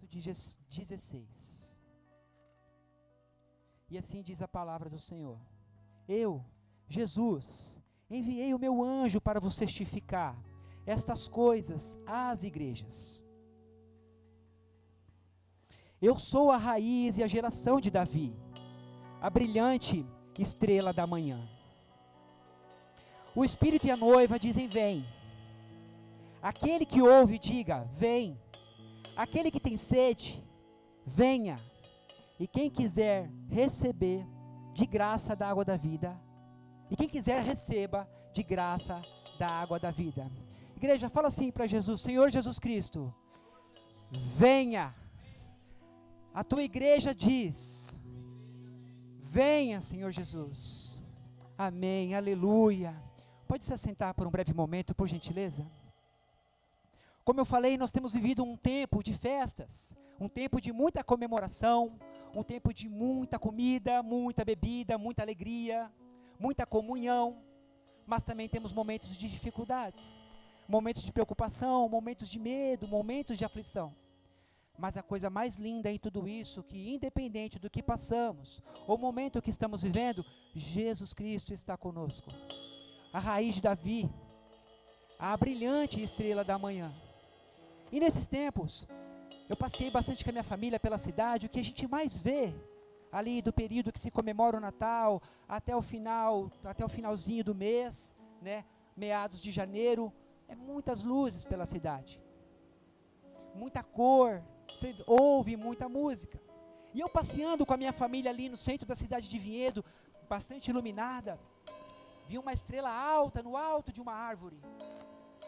16. E assim diz a palavra do Senhor: eu, Jesus, enviei o meu anjo para vos testificar estas coisas às igrejas. Eu sou a raiz e a geração de Davi, a brilhante estrela da manhã. O Espírito e a noiva dizem: vem. Aquele que ouve, diga: vem. Aquele que tem sede, venha. E quem quiser receber de graça da água da vida, e quem quiser receba de graça da água da vida. Igreja, fala assim para Jesus: Senhor Jesus Cristo, venha. A tua igreja diz: venha, Senhor Jesus. Amém, aleluia. Pode se assentar por um breve momento, por gentileza? Como eu falei, nós temos vivido um tempo de festas, um tempo de muita comemoração, um tempo de muita comida, muita bebida, muita alegria, muita comunhão, mas também temos momentos de dificuldades, momentos de preocupação, momentos de medo, momentos de aflição. Mas a coisa mais linda em tudo isso, que independente do que passamos, ou o momento que estamos vivendo, Jesus Cristo está conosco. A raiz de Davi, a brilhante estrela da manhã. E nesses tempos, eu passei bastante com a minha família pela cidade. O que a gente mais vê ali do período que se comemora o Natal, até o finalzinho do mês, né, meados de janeiro, é muitas luzes pela cidade, muita cor, você ouve muita música. E eu passeando com a minha família ali no centro da cidade de Vinhedo, bastante iluminada, vi uma estrela alta no alto de uma árvore.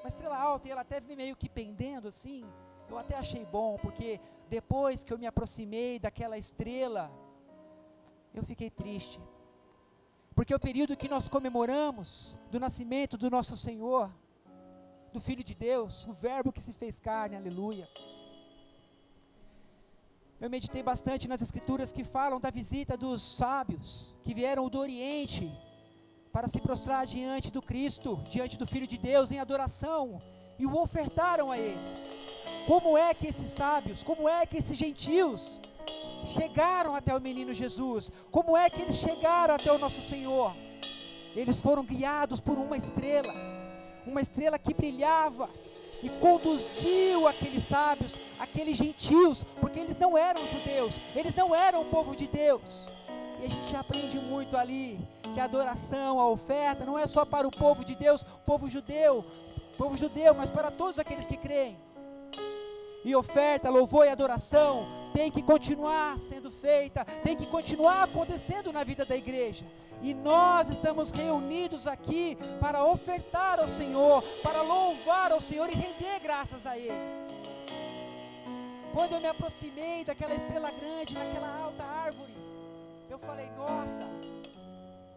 Uma estrela alta, e ela até meio que pendendo assim. Eu até achei bom, porque depois que eu me aproximei daquela estrela, eu fiquei triste. Porque o período que nós comemoramos do nascimento do nosso Senhor, do Filho de Deus, o Verbo que se fez carne, aleluia. Eu meditei bastante nas escrituras que falam da visita dos sábios, que vieram do Oriente, para se prostrar diante do Cristo, diante do Filho de Deus, em adoração, e o ofertaram a Ele. Como é que esses sábios, como é que esses gentios chegaram até o menino Jesus? Como é que eles chegaram até o nosso Senhor? Eles foram guiados por uma estrela que brilhava e conduziu aqueles sábios, aqueles gentios, porque eles não eram judeus, eles não eram o povo de Deus. E a gente aprende muito ali, que a adoração, a oferta, não é só para o povo de Deus, povo judeu, mas para todos aqueles que creem. E oferta, louvor e adoração tem que continuar sendo feita, tem que continuar acontecendo na vida da igreja. E nós estamos reunidos aqui para ofertar ao Senhor, para louvar ao Senhor e render graças a Ele. Quando eu me aproximei daquela estrela grande, daquela alta árvore, eu falei: nossa,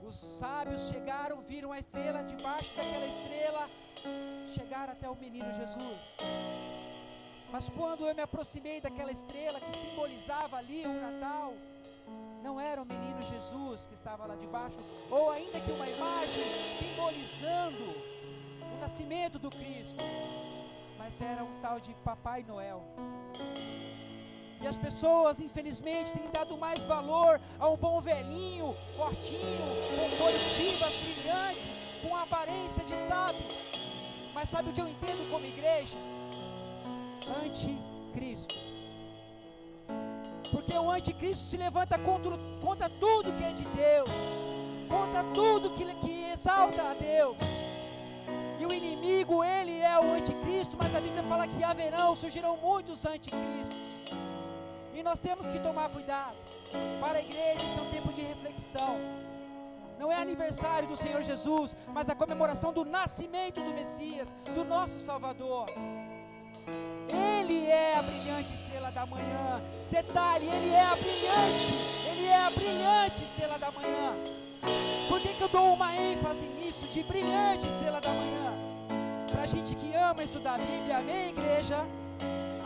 os sábios chegaram, viram a estrela, debaixo daquela estrela, chegaram até o menino Jesus. Mas quando eu me aproximei daquela estrela que simbolizava ali o Natal, não era o menino Jesus que estava lá debaixo, ou ainda que uma imagem simbolizando o nascimento do Cristo, mas era um tal de Papai Noel. E as pessoas, infelizmente, têm dado mais valor a um bom velhinho, fortinho, com cores vivas, brilhantes, com aparência de sábio. Mas sabe o que eu entendo como igreja? Anticristo. Porque o anticristo se levanta contra tudo que é de Deus, contra tudo que exalta a Deus. E o inimigo, ele é o anticristo, mas a Bíblia fala que surgirão muitos anticristos. E nós temos que tomar cuidado. Para a igreja, isso é um tempo de reflexão. Não é aniversário do Senhor Jesus, mas a comemoração do nascimento do Messias, do nosso Salvador. Ele é a brilhante estrela da manhã. Detalhe, ele é a brilhante estrela da manhã. Por que eu dou uma ênfase nisso, de brilhante estrela da manhã? Para a gente que ama estudar a Bíblia, amém, igreja?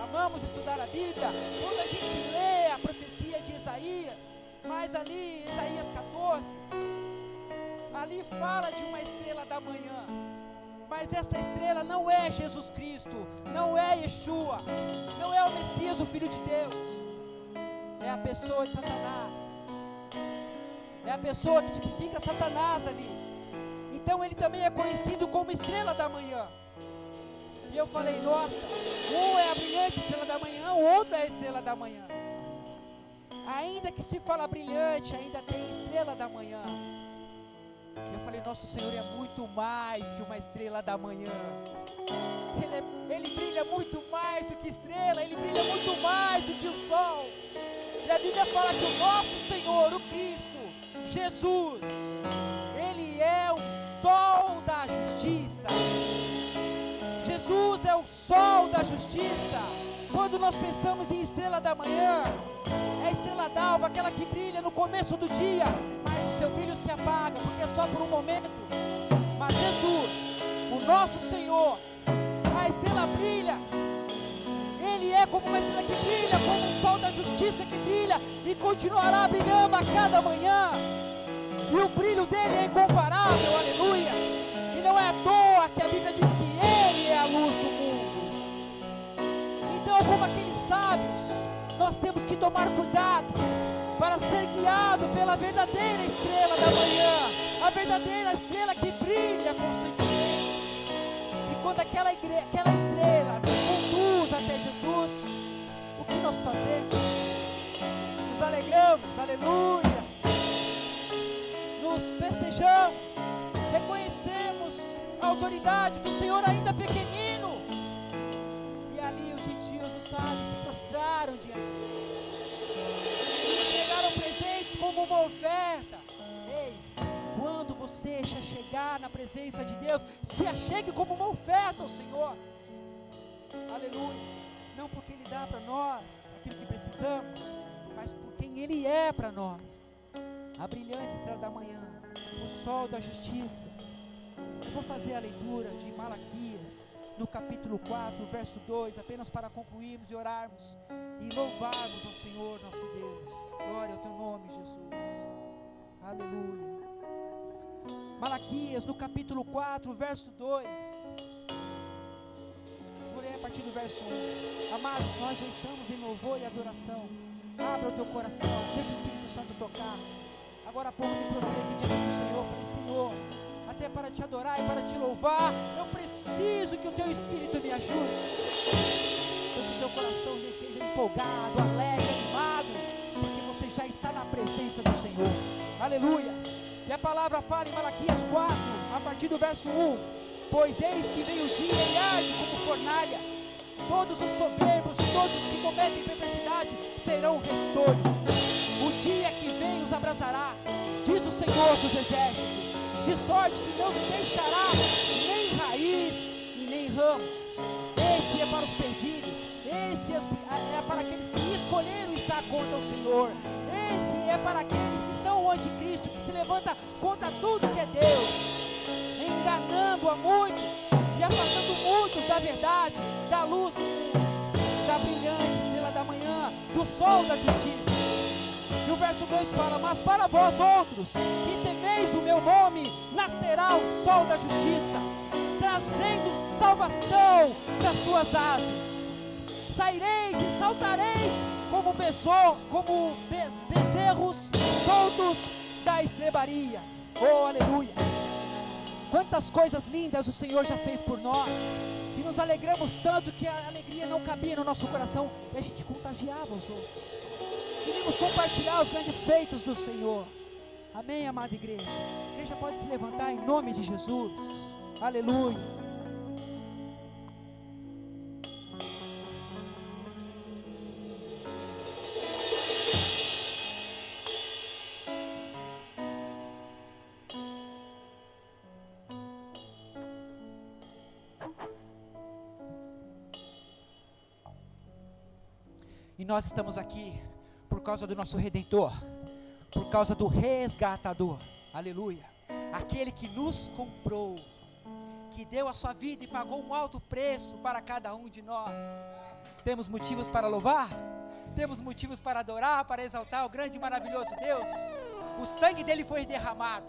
Amamos estudar a Bíblia. Quando a gente lê a profecia de Isaías, mas ali, Isaías 14, ali fala de uma estrela da manhã. Mas essa estrela não é Jesus Cristo, não é Yeshua, não é o Messias, o Filho de Deus. É a pessoa de Satanás. É a pessoa que tipifica Satanás ali. Então ele também é conhecido como estrela da manhã. E eu falei, nossa, um é a brilhante estrela da manhã, o outro é a estrela da manhã. Ainda que se fala brilhante, ainda tem estrela da manhã. Eu falei, nosso Senhor é muito mais que uma estrela da manhã. Ele brilha muito mais do que estrela, Ele brilha muito mais do que o sol. E a Bíblia fala que o nosso Senhor, o Cristo, Jesus, Ele é o sol da justiça. Jesus é o sol da justiça. Quando nós pensamos em estrela da manhã, é a estrela d'alva, aquela que brilha no começo do dia, mas o seu brilho se apaga, porque é só por um momento. Mas Jesus, o nosso Senhor, a estrela brilha. Ele é como uma estrela que brilha, como um sol da justiça que brilha e continuará brilhando a cada manhã. E o brilho dele é incomparável, aleluia. E não é à toa que a Bíblia diz que Ele é a luz do mundo. Então, como aqueles sábios, nós temos que tomar cuidado para ser guiado pela verdadeira estrela da manhã, a verdadeira estrela que brilha constantemente. E quando aquela estrela nos conduz até Jesus, o que nós fazemos? Nos alegramos, aleluia, nos festejamos, reconhecemos a autoridade do Senhor ainda pequenino. E ali os gentios, os sábios, se prostraram diante dele, entregaram presentes como uma oferta. Ei, quando você chegar na presença de Deus, se achegue como uma oferta ao Senhor, aleluia, não porque Ele dá para nós aquilo que precisamos, mas por quem Ele é para nós, a brilhante estrela da manhã, o sol da justiça. Eu vou fazer a leitura de Malaquias, no capítulo 4, verso 2, apenas para concluirmos e orarmos, e louvarmos ao Senhor nosso Deus. Glória ao Teu nome, Jesus, aleluia. Malaquias, no capítulo 4, verso 2, vou ler a partir do verso 1. Amados, nós já estamos em louvor e adoração. Abra o teu coração, deixa o Espírito Santo tocar. Agora há pouco me prostrei diante do Senhor, falei, Senhor, até para te adorar e para te louvar, eu preciso que o teu Espírito me ajude. Que o teu coração já esteja empolgado, alegre, animado, porque você já está na presença do Senhor. Aleluia. E a palavra fala em Malaquias 4, a partir do verso 1. Pois eis que vem o dia e arde como fornalha. Todos os soberbos e todos os que cometem perversidade serão restolhos. O dia que vem os abrasará, diz o Senhor dos exércitos, de sorte que não deixará nem raiz e nem ramo. Esse é para os perdidos, esse é para aqueles que escolheram estar contra o Senhor. Esse é para aqueles que são o anticristo, que se levanta contra tudo que é Deus, enganando a muitos e afastando muitos da verdade, da luz do mundo, da brilhante estrela da manhã, do sol da justiça. E o verso 2 fala, mas para vós outros, que temeis o meu nome, nascerá o sol da justiça, trazendo salvação das suas asas. Saireis e saltareis como bezerros soltos da estrebaria. Oh, aleluia! Quantas coisas lindas o Senhor já fez por nós, e nos alegramos tanto que a alegria não cabia no nosso coração, e a gente contagiava os outros. Queremos compartilhar os grandes feitos do Senhor. Amém, amada igreja? A igreja pode se levantar em nome de Jesus. Aleluia. E nós estamos aqui por causa do nosso Redentor, por causa do resgatador, aleluia, aquele que nos comprou, que deu a sua vida e pagou um alto preço para cada um de nós. Temos motivos para louvar, temos motivos para adorar, para exaltar o grande e maravilhoso Deus. O sangue dele foi derramado,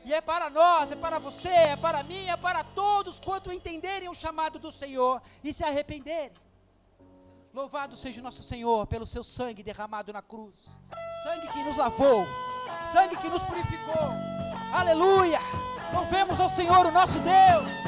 E é para nós, é para você, é para mim, é para todos quanto entenderem o chamado do Senhor e se arrependerem. Louvado seja o nosso Senhor pelo seu sangue derramado na cruz. Sangue que nos lavou, sangue que nos purificou. Aleluia! Louvemos ao Senhor, o nosso Deus.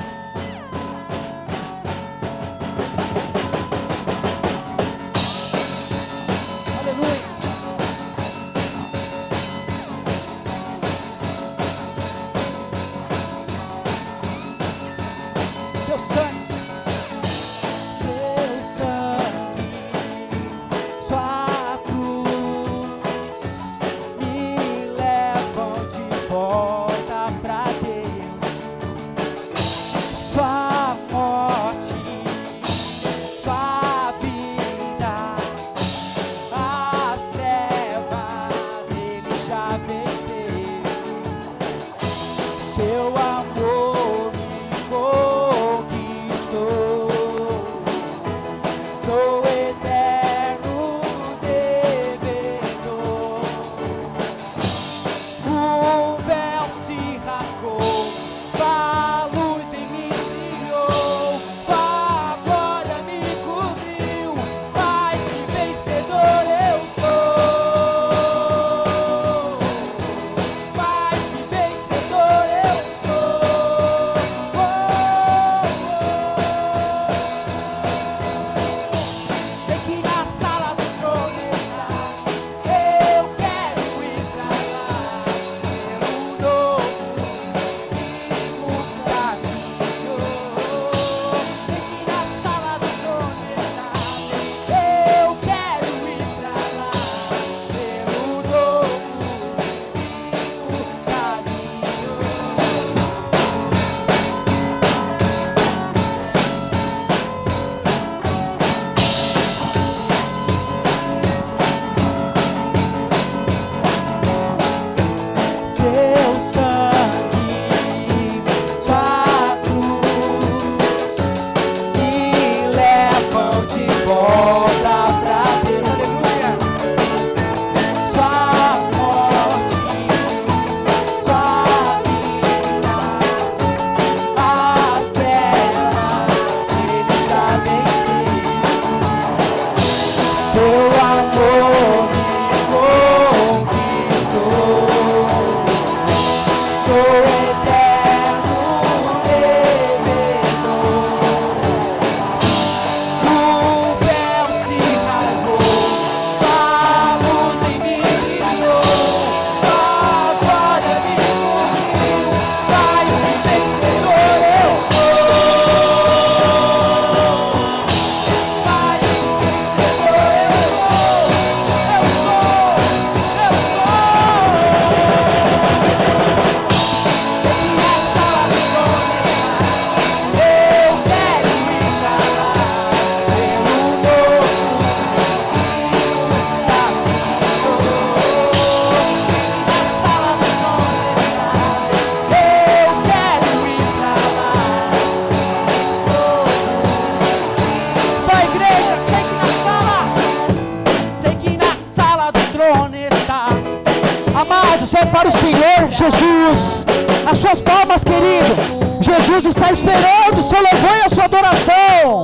Para o Senhor Jesus, as suas palmas, querido. Jesus está esperando o seu louvor e a sua adoração.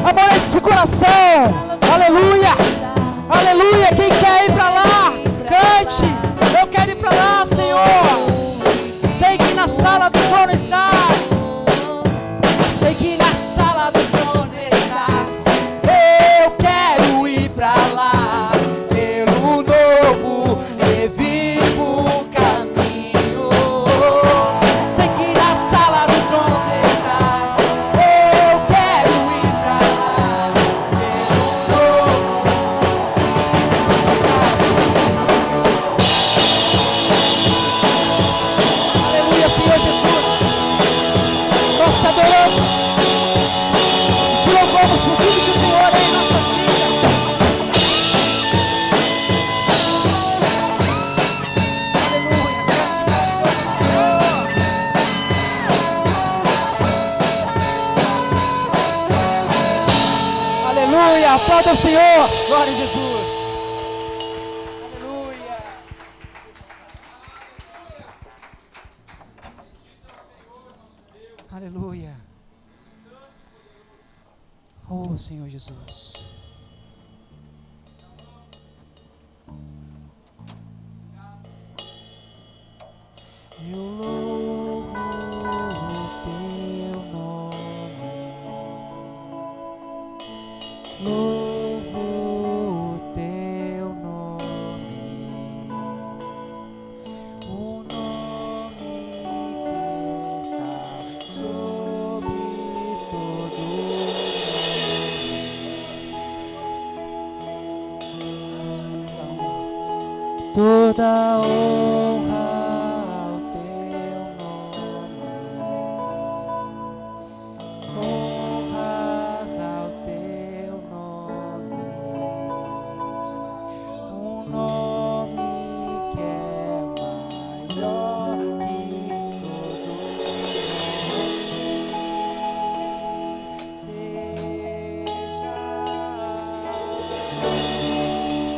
Amolece esse coração. Aleluia, aleluia. Quem quer ir para lá, cante. Eu quero ir para lá, Senhor. Sei que na sala do trono está. Sei que na sala do trono estás. Eu quero ir para lá pelo novo revivo. Aplauda o Senhor. Glória a Jesus. Aleluia. Aleluia. Oh, Senhor Jesus. Eu louvo o teu nome, louvo o teu nome, o nome que está sobre todo nome. Toda honra ao teu nome, honras ao teu nome, um nome que é maior que todo nome.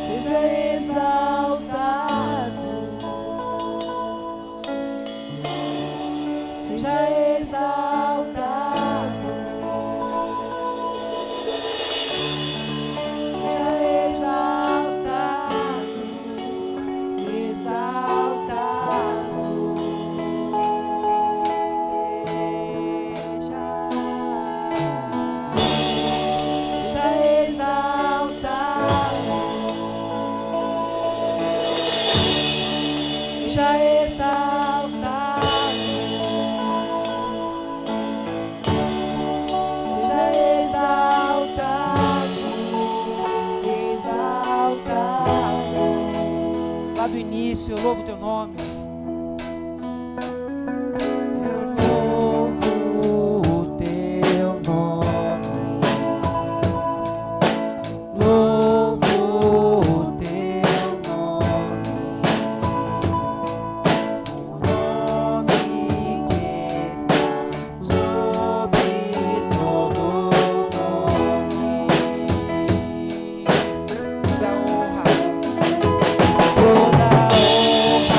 Seja exaltado, seja exaltado, seja exaltado, exaltado, seja exaltado, seja exaltado, seja exaltado, exaltado. Lá do início, eu louvo o teu nome. Eu louvo o teu nome, louvo o teu nome, o nome que está sobre todo nome. Toda honra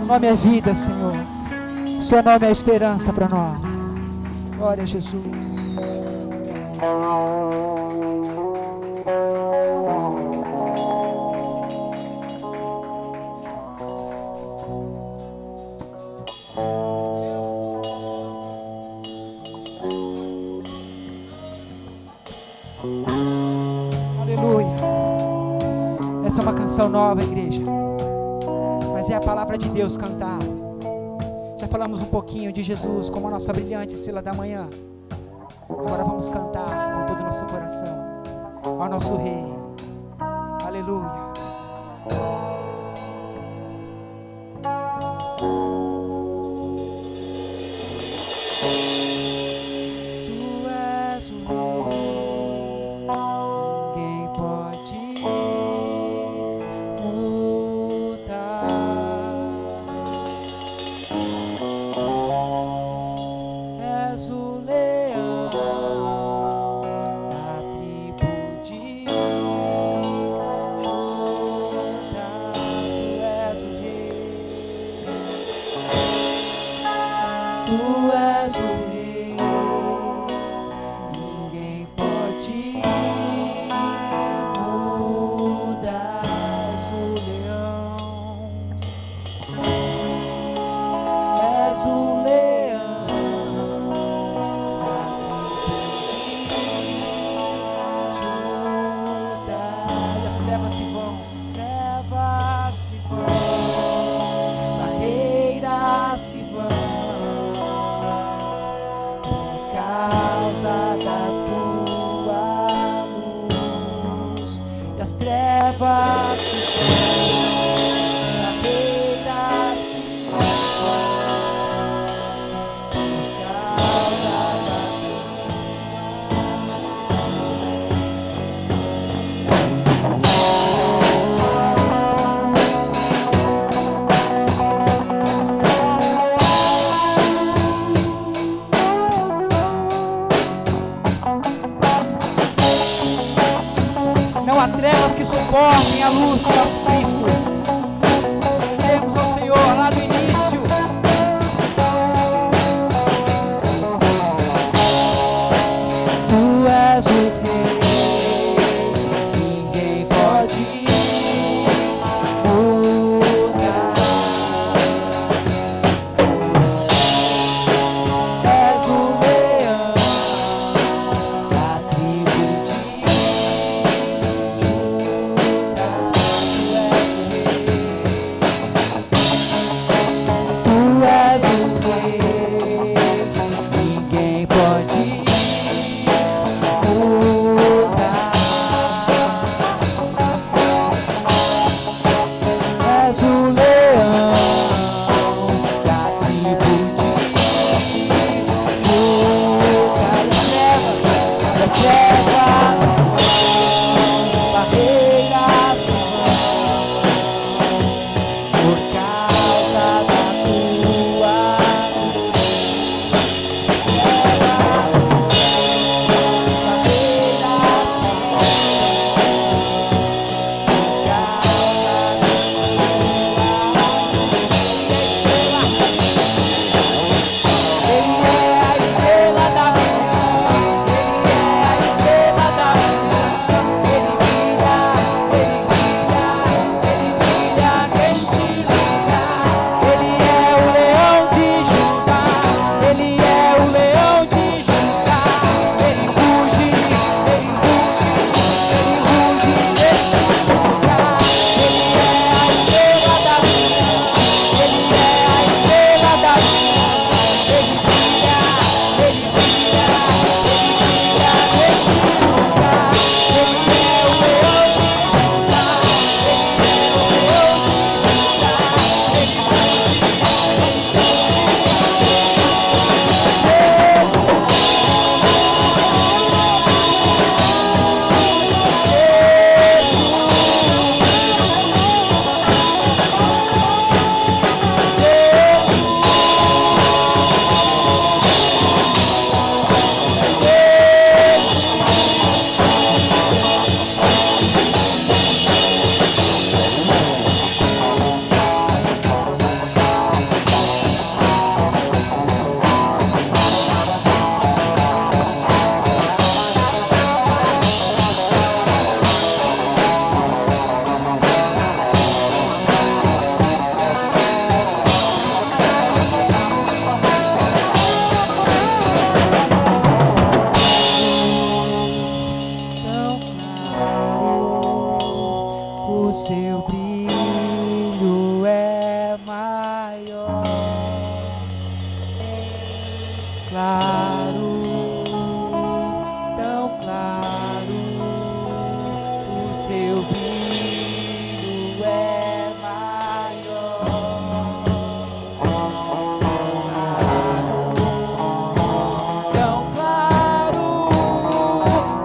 O nome é vida, Senhor. O seu nome é esperança para nós. Glória a Jesus. Aleluia. Essa é uma canção nova, igreja, mas é a palavra de Deus cantar. Já falamos um pouquinho de Jesus como a nossa brilhante estrela da manhã. Agora vamos cantar com todo o nosso coração ao nosso Rei. Aleluia. Não há trevas que suportem a luz do nosso Cristo. Temos ao Senhor lá do início. Tu és o Rei, ninguém pode mudar. És o leão da tribo de Judá. Tu és o seu brilho é maior, claro, tão claro, o seu brilho é maior, tão claro,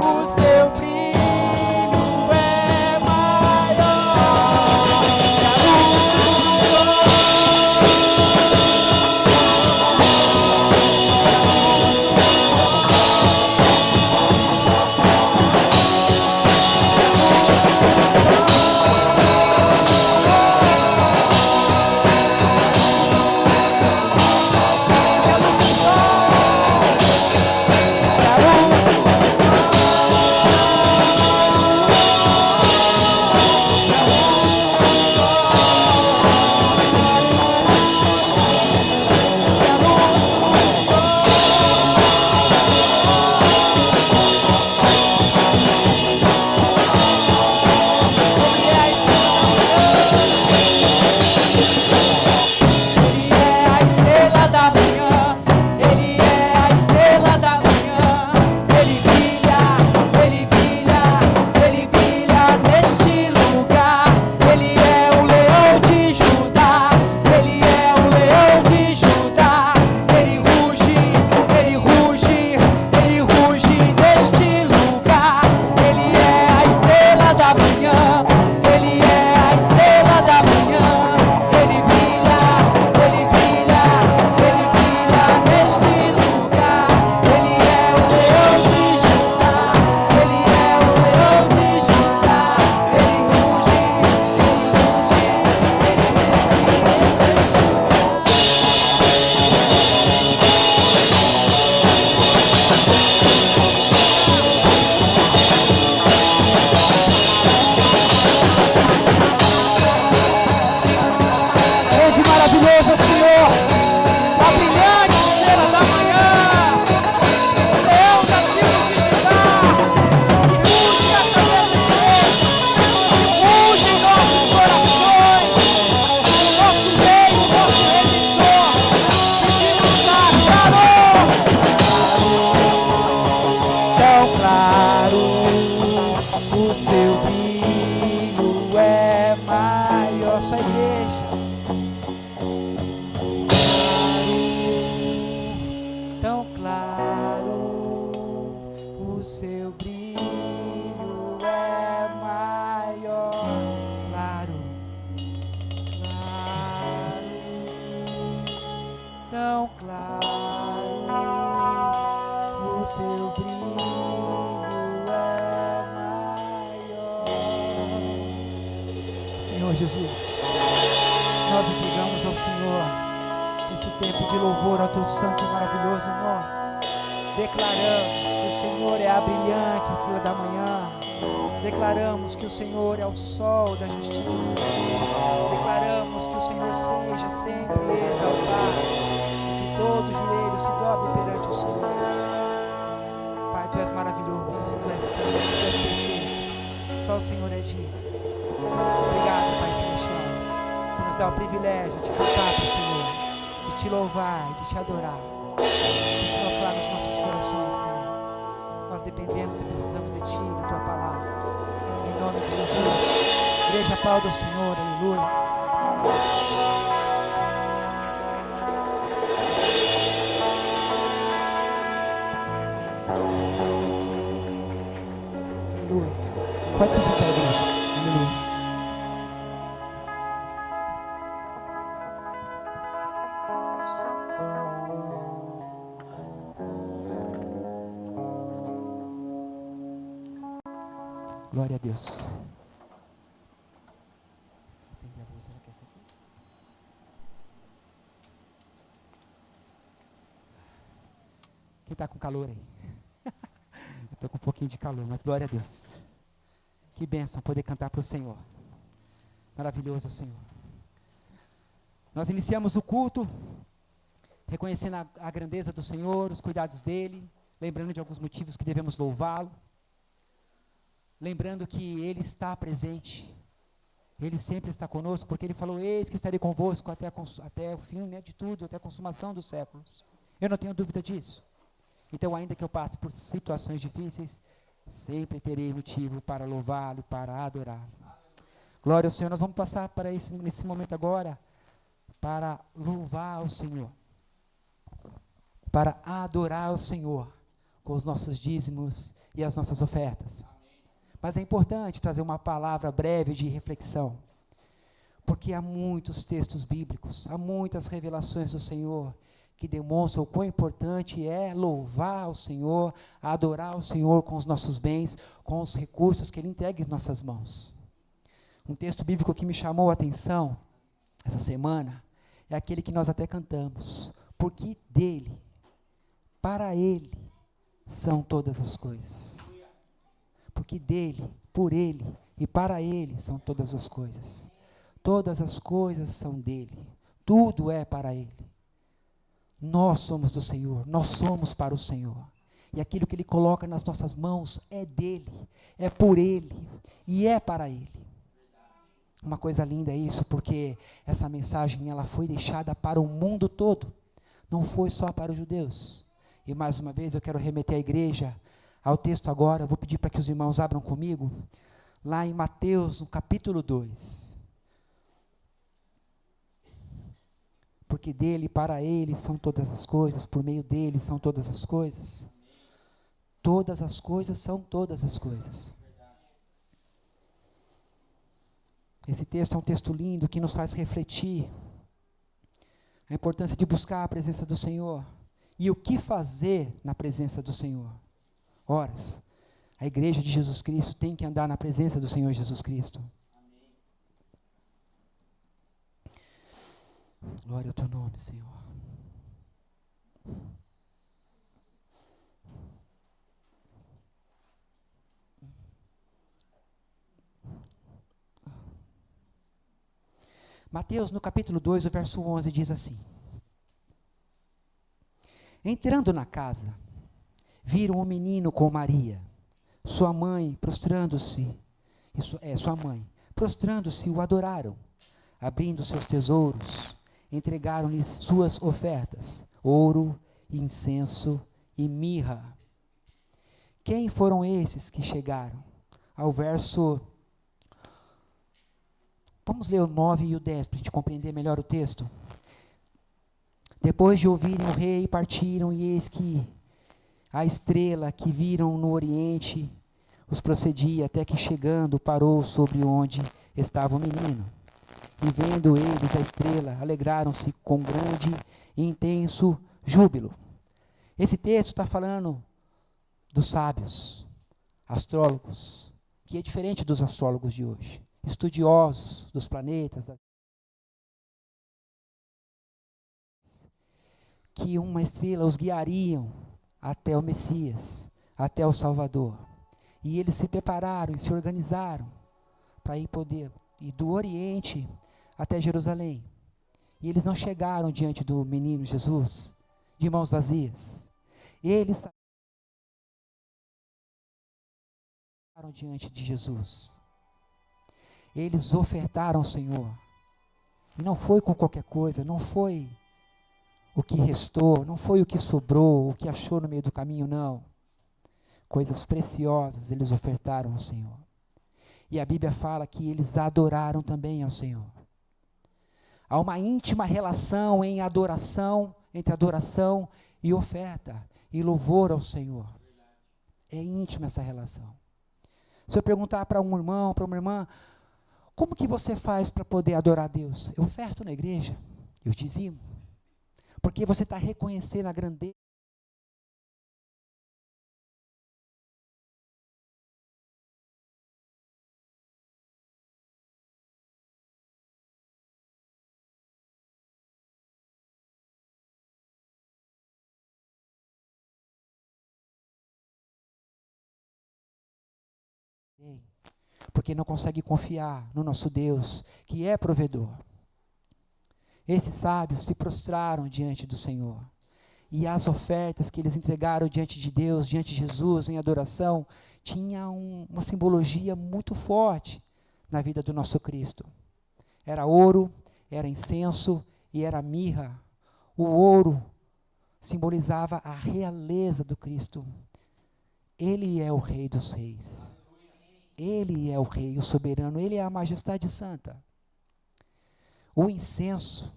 o seu brilho é Senhor Jesus, nós entregamos ao Senhor esse tempo de louvor ao teu santo e maravilhoso nome. Declaramos que o Senhor é a brilhante estrela da manhã. Declaramos que o Senhor é o sol da justiça. Declaramos que o Senhor seja sempre exaltado e que todo joelho se dobre perante o Senhor. Pai, tu és maravilhoso, tu és santo, tu és perfeito. Só o Senhor é digno. Obrigado, Pai Celestial, por nos dar o privilégio de cantar para o Senhor, de te louvar, de te adorar, de te louvar nos nossos corações, Senhor. Nós dependemos e precisamos de Ti, da Tua palavra. Em nome de Jesus. Igreja, aplauda o Senhor, aleluia. Aleluia. Pode se sentar, igreja. Aleluia. Glória a Deus. Acende a luz, ela quer acender. Quem está com calor aí? Eu estou com um pouquinho de calor, mas glória a Deus. Que bênção poder cantar para o Senhor. Maravilhoso o Senhor. Nós iniciamos o culto reconhecendo a grandeza do Senhor, os cuidados dEle, lembrando de alguns motivos que devemos louvá-lo. Lembrando que Ele está presente Ele sempre está conosco, porque Ele falou, eis que estarei convosco até o fim, né, de tudo, até a consumação dos séculos. Eu não tenho dúvida disso. Então, ainda que eu passe por situações difíceis, sempre terei motivo para louvá-lo, para adorá-lo. Glória ao Senhor. Nós vamos passar para nesse momento agora, para louvar o Senhor, para adorar o Senhor, com os nossos dízimos e as nossas ofertas. Mas é importante trazer uma palavra breve de reflexão, porque há muitos textos bíblicos, há muitas revelações do Senhor, que demonstram o quão importante é louvar o Senhor, adorar o Senhor com os nossos bens, com os recursos que Ele entrega em nossas mãos. Um texto bíblico que me chamou a atenção essa semana é aquele que nós até cantamos, porque dele, para ele, são todas as coisas. Porque dele, por ele e para ele são todas as coisas. Todas as coisas são dele, tudo é para ele. Nós somos do Senhor, nós somos para o Senhor. E aquilo que Ele coloca nas nossas mãos é dele, é por ele e é para ele. Uma coisa linda é isso, porque essa mensagem ela foi deixada para o mundo todo, não foi só para os judeus. E mais uma vez eu quero remeter a igreja ao texto agora, eu vou pedir para que os irmãos abram comigo, lá em Mateus, no capítulo 2. Porque dele, para ele, são todas as coisas, por meio dele são todas as coisas. Todas as coisas são todas as coisas. Esse texto é um texto lindo que nos faz refletir a importância de buscar a presença do Senhor e o que fazer na presença do Senhor. Ora, a igreja de Jesus Cristo tem que andar na presença do Senhor Jesus Cristo. Glória ao teu nome, Senhor. Mateus, no capítulo 2, o verso 11, diz assim: entrando na casa, viram um menino com Maria, sua mãe, prostrando-se, o adoraram. Abrindo seus tesouros, entregaram-lhe suas ofertas, ouro, incenso e mirra. Quem foram esses que chegaram? Ao verso... Vamos ler o 9 e o 10 para a gente compreender melhor o texto. Depois de ouvirem o rei, partiram, e eis que a estrela que viram no oriente os procedia, até que chegando parou sobre onde estava o menino. E vendo eles a estrela, alegraram-se com grande e intenso júbilo. Esse texto está falando dos sábios, astrólogos, que é diferente dos astrólogos de hoje, estudiosos dos planetas, que uma estrela os guiariam até o Messias, até o Salvador. E eles se prepararam e se organizaram para ir do Oriente até Jerusalém. E eles não chegaram diante do menino Jesus de mãos vazias. Eles estavam diante de Jesus. Eles ofertaram ao Senhor. E não foi com qualquer coisa, não foi o que restou, não foi o que sobrou, o que achou no meio do caminho, não. Coisas preciosas eles ofertaram ao Senhor. E a Bíblia fala que eles adoraram também ao Senhor. Há uma íntima relação entre adoração e oferta, e louvor ao Senhor. É íntima essa relação. Se eu perguntar para um irmão, para uma irmã, como que você faz para poder adorar a Deus? Eu oferto na igreja, eu dizimo. Porque você está reconhecendo a grandeza. Porque não consegue confiar no nosso Deus, que é provedor. Esses sábios se prostraram diante do Senhor. E as ofertas que eles entregaram diante de Deus, diante de Jesus, em adoração, tinha uma simbologia muito forte na vida do nosso Cristo. Era ouro, era incenso e era mirra. O ouro simbolizava a realeza do Cristo. Ele é o Rei dos Reis. Ele é o Rei, o soberano. Ele é a majestade santa. O incenso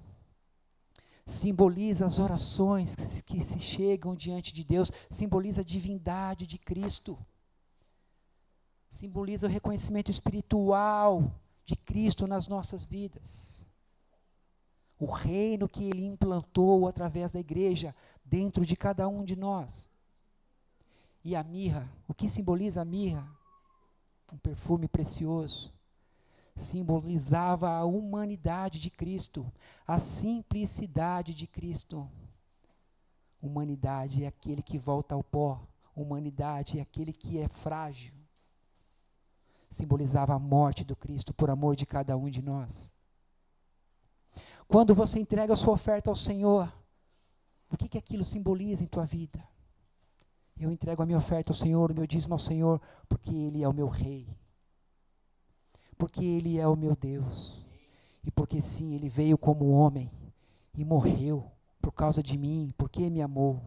simboliza as orações que se chegam diante de Deus, simboliza a divindade de Cristo, simboliza o reconhecimento espiritual de Cristo nas nossas vidas, o reino que Ele implantou através da igreja dentro de cada um de nós. E a mirra, o que simboliza a mirra? Um perfume precioso. Simbolizava a humanidade de Cristo, a simplicidade de Cristo. Humanidade é aquele que volta ao pó, humanidade é aquele que é frágil. Simbolizava a morte do Cristo por amor de cada um de nós. Quando você entrega a sua oferta ao Senhor, o que aquilo simboliza em tua vida? Eu entrego a minha oferta ao Senhor, o meu dízimo ao Senhor, porque Ele é o meu Rei. Porque Ele é o meu Deus, e porque sim, Ele veio como homem, e morreu por causa de mim, porque me amou.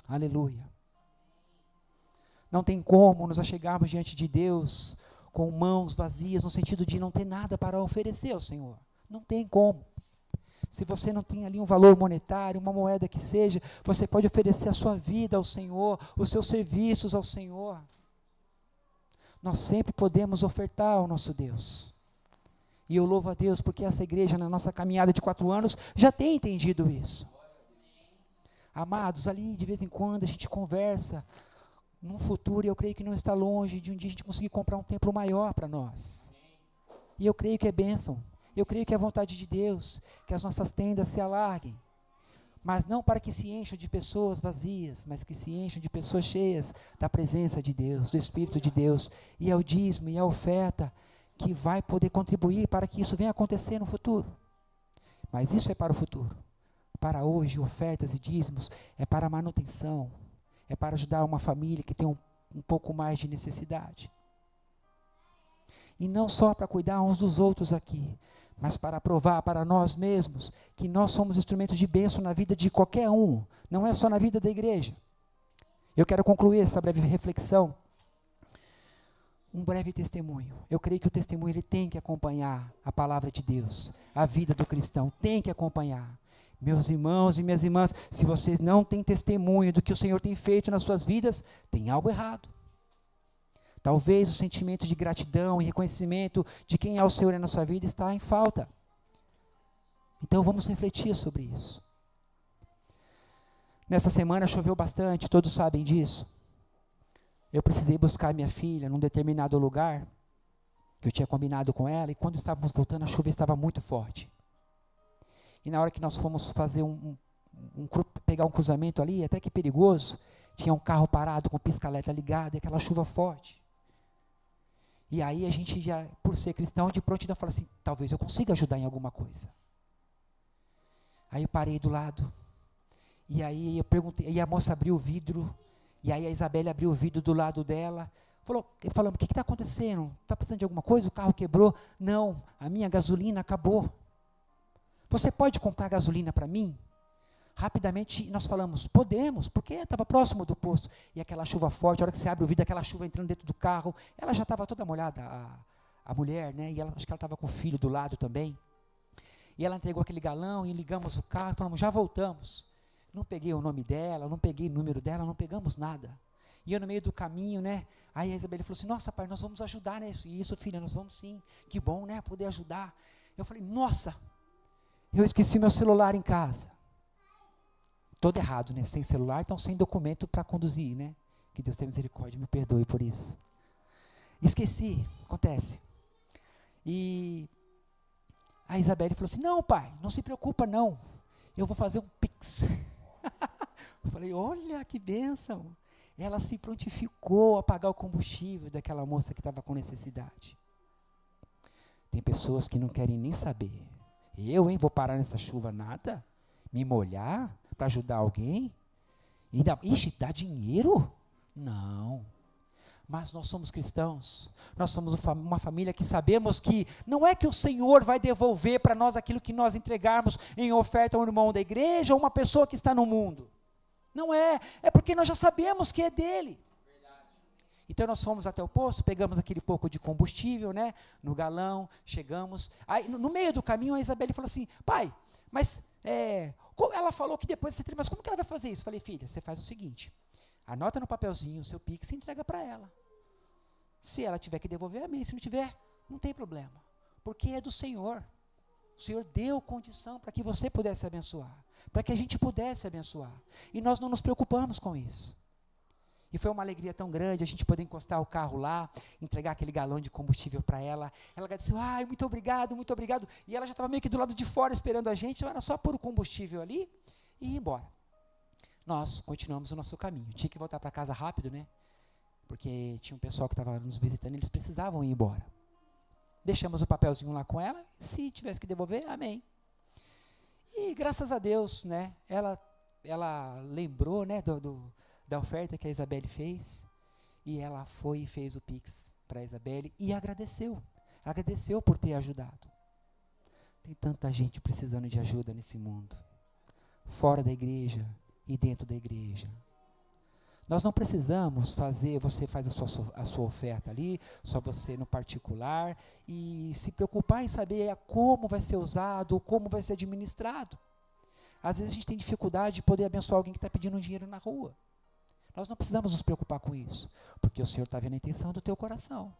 Aleluia. Não tem como nos achegarmos diante de Deus com mãos vazias, no sentido de não ter nada para oferecer ao Senhor. Não tem como. Se você não tem ali um valor monetário, uma moeda que seja, você pode oferecer a sua vida ao Senhor, os seus serviços ao Senhor. Nós sempre podemos ofertar ao nosso Deus. E eu louvo a Deus porque essa igreja, na nossa caminhada de 4 anos, já tem entendido isso. Amados, ali de vez em quando a gente conversa, num futuro, eu creio que não está longe de um dia a gente conseguir comprar um templo maior para nós. E eu creio que é bênção. Eu creio que é a vontade de Deus, que as nossas tendas se alarguem. Mas não para que se encham de pessoas vazias, mas que se encham de pessoas cheias da presença de Deus, do Espírito de Deus. E é o dízimo e a oferta que vai poder contribuir para que isso venha acontecer no futuro. Mas isso é para o futuro. Para hoje, ofertas e dízimos é para a manutenção, é para ajudar uma família que tem um pouco mais de necessidade. E não só para cuidar uns dos outros aqui, mas para provar para nós mesmos que nós somos instrumentos de bênção na vida de qualquer um, não é só na vida da igreja. Eu quero concluir essa breve reflexão, um breve testemunho. Eu creio que o testemunho ele tem que acompanhar a palavra de Deus, a vida do cristão, tem que acompanhar. Meus irmãos e minhas irmãs, se vocês não têm testemunho do que o Senhor tem feito nas suas vidas, tem algo errado. Talvez o sentimento de gratidão e reconhecimento de quem é o Senhor na sua vida está em falta. Então vamos refletir sobre isso. Nessa semana choveu bastante, todos sabem disso. Eu precisei buscar minha filha num determinado lugar, que eu tinha combinado com ela, e quando estávamos voltando a chuva estava muito forte. E na hora que nós fomos fazer pegar um cruzamento ali, até que perigoso, tinha um carro parado com o pisca-alerta ligado, e aquela chuva forte. E aí a gente já, por ser cristão, de prontidão fala assim, talvez eu consiga ajudar em alguma coisa. Aí eu parei do lado, e aí eu perguntei, e a moça abriu o vidro, e aí a Isabelle abriu o vidro do lado dela, falamos, o que está acontecendo? Está precisando de alguma coisa? O carro quebrou? Não, a minha gasolina acabou. Você pode comprar gasolina para mim? Rapidamente nós falamos, podemos, porque estava próximo do posto. E aquela chuva forte, a hora que você abre o vidro, aquela chuva entrando dentro do carro, ela já estava toda molhada, a mulher, né? E acho que ela estava com o filho do lado também. E ela entregou aquele galão e ligamos o carro e falamos, já voltamos. Não peguei o nome dela, não peguei o número dela, não pegamos nada. E eu no meio do caminho, né? Aí a Isabelle falou assim, nossa pai, nós vamos ajudar nisso. E isso, filha, nós vamos sim. Que bom, né? Poder ajudar. Eu falei, nossa, eu esqueci meu celular em casa. Todo errado, né? Sem celular, então sem documento para conduzir, né? Que Deus tenha misericórdia, me perdoe por isso. Esqueci, acontece. E a Isabelle falou assim, não pai, não se preocupa não, eu vou fazer um Pix. Eu falei, olha que bênção. Ela se prontificou a pagar o combustível daquela moça que estava com necessidade. Tem pessoas que não querem nem saber. Vou parar nessa chuva nada? Me molhar? Para ajudar alguém? Dá dinheiro? Não. Mas nós somos cristãos, nós somos uma família que sabemos que não é que o Senhor vai devolver para nós aquilo que nós entregarmos em oferta a um irmão da igreja ou uma pessoa que está no mundo. Não é, é porque nós já sabemos que é dele. Então nós fomos até o posto, pegamos aquele pouco de combustível, né, no galão, chegamos. Aí no meio do caminho a Isabelle falou assim, pai, mas ela falou que depois você mas como que ela vai fazer isso? Eu falei, filha, você faz o seguinte, anota no papelzinho o seu Pix e entrega para ela. Se ela tiver que devolver, amém. Se não tiver, não tem problema. Porque é do Senhor. O Senhor deu condição para que você pudesse abençoar. Para que a gente pudesse abençoar. E nós não nos preocupamos com isso. E foi uma alegria tão grande a gente poder encostar o carro lá, entregar aquele galão de combustível para ela. Ela agradeceu, ai, muito obrigado, muito obrigado. E ela já estava meio que do lado de fora esperando a gente, então era só pôr o combustível ali e ir embora. Nós continuamos o nosso caminho. Tinha que voltar para casa rápido, né? Porque tinha um pessoal que estava nos visitando e eles precisavam ir embora. Deixamos o papelzinho lá com ela, se tivesse que devolver, amém. E graças a Deus, né? Ela lembrou, né, da oferta que a Isabelle fez, e ela foi e fez o Pix para a Isabelle e agradeceu por ter ajudado. Tem tanta gente precisando de ajuda nesse mundo, fora da igreja e dentro da igreja. Nós não precisamos você faz a sua oferta ali, só você no particular, e se preocupar em saber como vai ser usado, como vai ser administrado. Às vezes a gente tem dificuldade de poder abençoar alguém que está pedindo um dinheiro na rua. Nós não precisamos nos preocupar com isso, porque o Senhor está vendo a intenção do teu coração.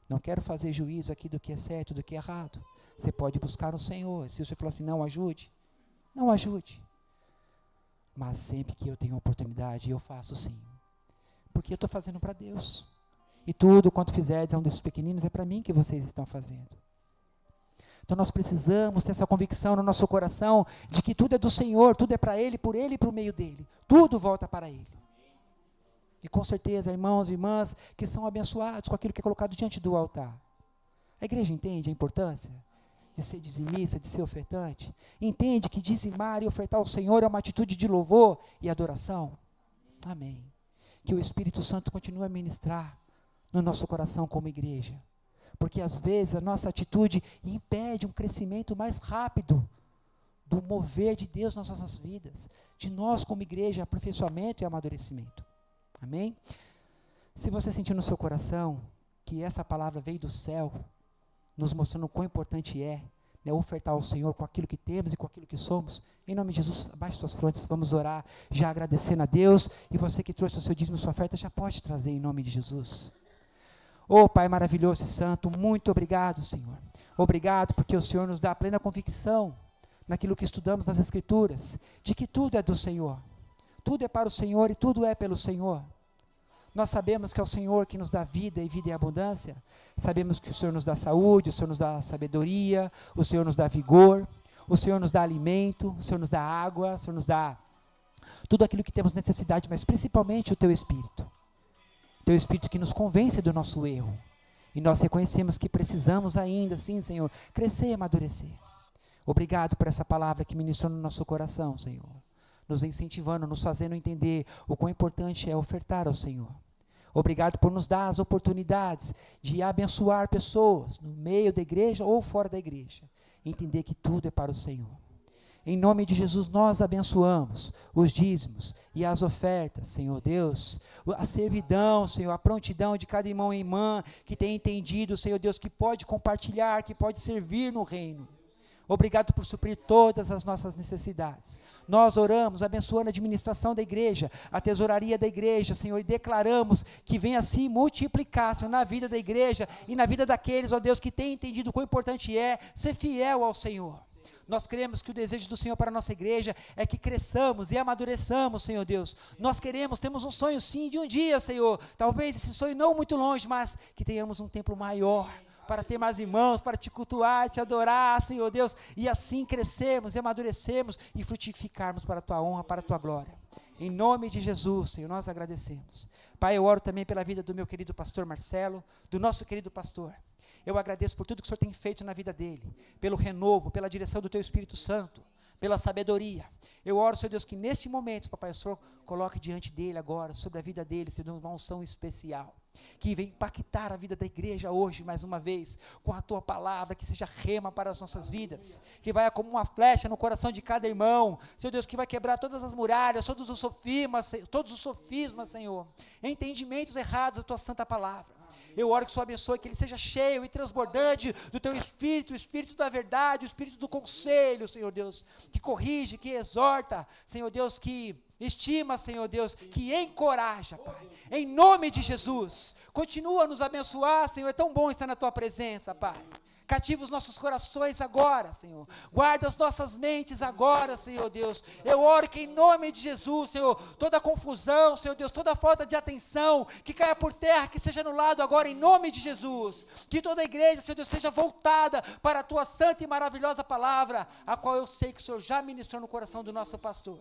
Não quero fazer juízo aqui do que é certo, do que é errado. Você pode buscar o Senhor. Se você falar assim, não ajude. Mas sempre que eu tenho oportunidade, eu faço sim. Porque eu estou fazendo para Deus. E tudo quanto fizerdes a um desses pequeninos é para mim que vocês estão fazendo. Então nós precisamos ter essa convicção no nosso coração de que tudo é do Senhor, tudo é para Ele, por Ele e por meio dEle. Tudo volta para Ele. E com certeza, irmãos e irmãs que são abençoados com aquilo que é colocado diante do altar. A igreja entende a importância de ser dizimista, de ser ofertante? Entende que dizimar e ofertar ao Senhor é uma atitude de louvor e adoração? Amém. Que o Espírito Santo continue a ministrar no nosso coração como igreja. Porque às vezes a nossa atitude impede um crescimento mais rápido do mover de Deus nas nossas vidas. De nós como igreja, aperfeiçoamento e amadurecimento. Amém? Se você sentir no seu coração que essa palavra veio do céu, nos mostrando o quão importante é, né, ofertar ao Senhor com aquilo que temos e com aquilo que somos, em nome de Jesus, abaixe suas frontes, vamos orar, já agradecendo a Deus, e você que trouxe o seu dízimo e sua oferta, já pode trazer em nome de Jesus. Oh Pai maravilhoso e santo, muito obrigado, Senhor. Obrigado porque o Senhor nos dá a plena convicção, naquilo que estudamos nas Escrituras, de que tudo é do Senhor. Tudo é para o Senhor e tudo é pelo Senhor. Nós sabemos que é o Senhor que nos dá vida e vida em abundância. Sabemos que o Senhor nos dá saúde, o Senhor nos dá sabedoria, o Senhor nos dá vigor, o Senhor nos dá alimento, o Senhor nos dá água, o Senhor nos dá tudo aquilo que temos necessidade, mas principalmente o Teu Espírito. Teu Espírito que nos convence do nosso erro. E nós reconhecemos que precisamos ainda, sim, Senhor, crescer e amadurecer. Obrigado por essa palavra que ministrou no nosso coração, Senhor. Nos incentivando, nos fazendo entender o quão importante é ofertar ao Senhor. Obrigado por nos dar as oportunidades de abençoar pessoas no meio da igreja ou fora da igreja. Entender que tudo é para o Senhor. Em nome de Jesus nós abençoamos os dízimos e as ofertas, Senhor Deus, a servidão, Senhor, a prontidão de cada irmão e irmã que tem entendido, Senhor Deus, que pode compartilhar, que pode servir no reino. Obrigado por suprir todas as nossas necessidades. Nós oramos, abençoando a administração da igreja, a tesouraria da igreja, Senhor, e declaramos que venha assim multiplicar, Senhor, na vida da igreja e na vida daqueles, ó Deus, que têm entendido o quão importante é ser fiel ao Senhor. Nós cremos que o desejo do Senhor para a nossa igreja é que cresçamos e amadureçamos, Senhor Deus. Nós temos um sonho sim de um dia, Senhor, talvez esse sonho não muito longe, mas que tenhamos um templo maior, para ter mais irmãos, para te cultuar, te adorar, Senhor Deus, e assim crescermos e amadurecermos e frutificarmos para a Tua honra, para a Tua glória. Em nome de Jesus, Senhor, nós agradecemos. Pai, eu oro também pela vida do meu querido pastor Marcelo, do nosso querido pastor. Eu agradeço por tudo que o Senhor tem feito na vida dele, pelo renovo, pela direção do Teu Espírito Santo, pela sabedoria. Eu oro, Senhor Deus, que neste momento, Papai, o Senhor coloque diante dele agora, sobre a vida dele, Senhor, uma unção especial. que vem impactar a vida da igreja hoje, mais uma vez, com a tua palavra, que seja rema para as nossas vidas, que vai como uma flecha no coração de cada irmão, Senhor Deus, que vai quebrar todas as muralhas, todos os sofismas, Senhor, entendimentos errados da tua santa palavra. Eu oro que o Senhor abençoe, que ele seja cheio e transbordante do teu Espírito, o Espírito da verdade, o Espírito do conselho, Senhor Deus, que corrige, que exorta, Senhor Deus, que estima, Senhor Deus, que encoraja, Pai, em nome de Jesus. Continua a nos abençoar, Senhor, é tão bom estar na tua presença, Pai. Cativa os nossos corações agora, Senhor. Guarda as nossas mentes agora, Senhor Deus. Eu oro que em nome de Jesus, Senhor, toda confusão, Senhor Deus, toda falta de atenção, que caia por terra, que seja anulado agora em nome de Jesus. Que toda a igreja, Senhor Deus, seja voltada para a tua santa e maravilhosa palavra, a qual eu sei que o Senhor já ministrou no coração do nosso pastor.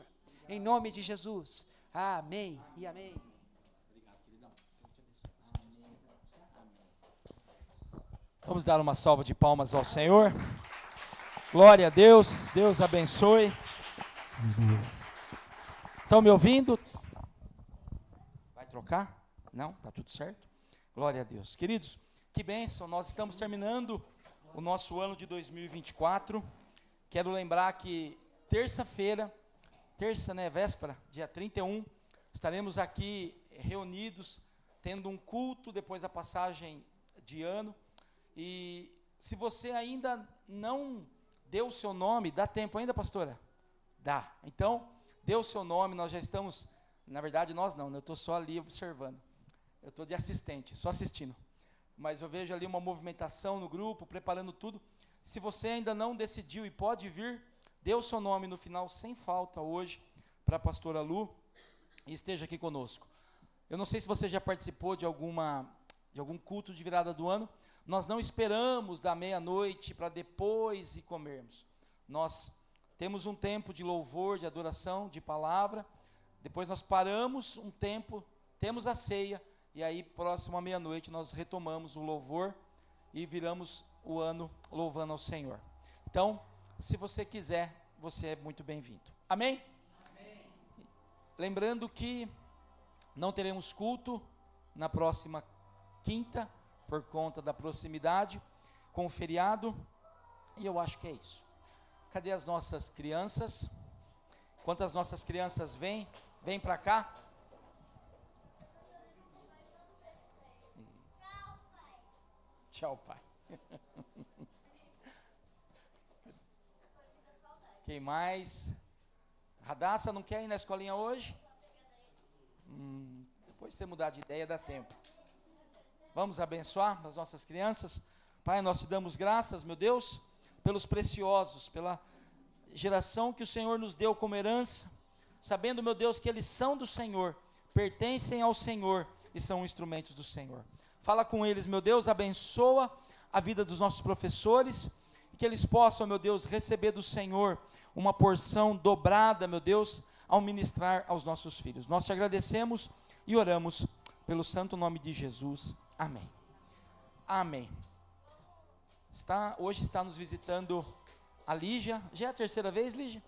Em nome de Jesus. Amém e amém. Vamos dar uma salva de palmas ao Senhor. Glória a Deus, Deus abençoe. Estão me ouvindo? Vai trocar? Não? Está tudo certo? Glória a Deus. Queridos, que bênção, nós estamos terminando o nosso ano de 2024. Quero lembrar que terça-feira, véspera, dia 31, estaremos aqui reunidos, tendo um culto depois da passagem de ano. E se você ainda não deu o seu nome, dá tempo ainda, pastora? Dá. Então, dê o seu nome, nós já estamos, na verdade nós não, eu estou só ali observando. Eu estou de assistente, só assistindo. Mas eu vejo ali uma movimentação no grupo, preparando tudo. Se você ainda não decidiu e pode vir, dê o seu nome no final, sem falta, hoje, para a pastora Lu, e esteja aqui conosco. Eu não sei se você já participou de algum culto de virada do ano. Nós não esperamos da meia-noite para depois e comermos. Nós temos um tempo de louvor, de adoração, de palavra. Depois nós paramos um tempo, temos a ceia, e aí próximo à meia-noite nós retomamos o louvor e viramos o ano louvando ao Senhor. Então, se você quiser, você é muito bem-vindo. Amém? Amém. Lembrando que não teremos culto na próxima quinta, por conta da proximidade com o feriado, e eu acho que é isso. Cadê as nossas crianças? Enquanto as nossas crianças vêm para cá. Tchau, pai. Quem mais? Radassa não quer ir na escolinha hoje? Depois você mudar de ideia, dá tempo. Vamos abençoar as nossas crianças. Pai, nós te damos graças, meu Deus, pelos preciosos, pela geração que o Senhor nos deu como herança, sabendo, meu Deus, que eles são do Senhor, pertencem ao Senhor e são instrumentos do Senhor. Fala com eles, meu Deus, abençoa a vida dos nossos professores, e que eles possam, meu Deus, receber do Senhor uma porção dobrada, meu Deus, ao ministrar aos nossos filhos. Nós te agradecemos e oramos pelo santo nome de Jesus. Amém. Amém. Hoje está nos visitando a Lígia. Já é a terceira vez, Lígia?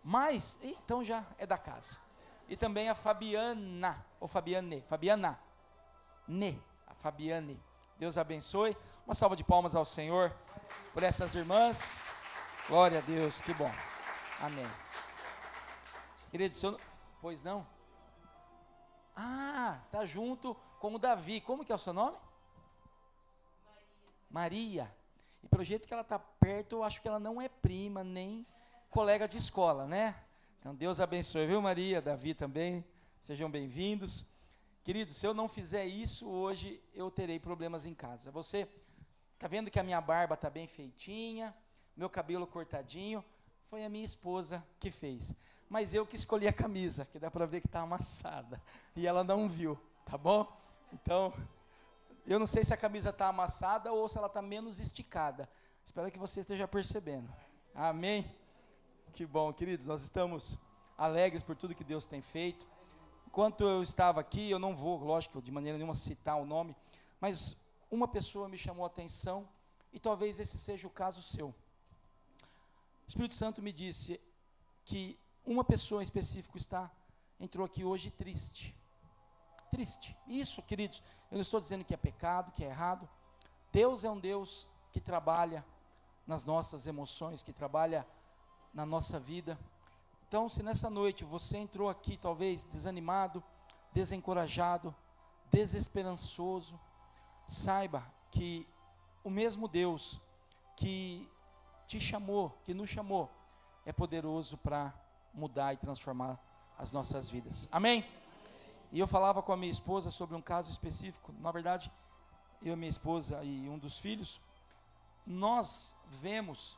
Mas, então já é da casa. E também a Fabiana, ou Fabiane, a Fabiane. Deus abençoe. Uma salva de palmas ao Senhor por essas irmãs. Glória a Deus, que bom. Amém. Querido, pois não? Tá junto com o Davi. Como que é o seu nome? Maria. E pelo jeito que ela está perto, eu acho que ela não é prima, nem colega de escola, né? Então Deus abençoe, viu, Maria? Davi também, sejam bem-vindos. Queridos, se eu não fizer isso hoje, eu terei problemas em casa. Você está vendo que a minha barba está bem feitinha, meu cabelo cortadinho, foi a minha esposa que fez. Mas eu que escolhi a camisa, que dá para ver que está amassada, e ela não viu, tá bom? Então, eu não sei se a camisa está amassada ou se ela está menos esticada. Espero que você esteja percebendo. Amém? Que bom, queridos, nós estamos alegres por tudo que Deus tem feito. Enquanto eu estava aqui, eu não vou, lógico, de maneira nenhuma citar o nome, mas uma pessoa me chamou a atenção, e talvez esse seja o caso seu. O Espírito Santo me disse que uma pessoa em específico entrou aqui hoje triste. Triste. Isso, queridos, Eu não estou dizendo que é pecado, que é errado. Deus é um Deus que trabalha nas nossas emoções, que trabalha na nossa vida. Então, se nessa noite você entrou aqui talvez desanimado, desencorajado, desesperançoso, saiba que o mesmo Deus que te chamou, que nos chamou, é poderoso para mudar e transformar as nossas vidas. Amém? E eu falava com a minha esposa sobre um caso específico. Na verdade, eu, minha esposa e um dos filhos, nós vemos,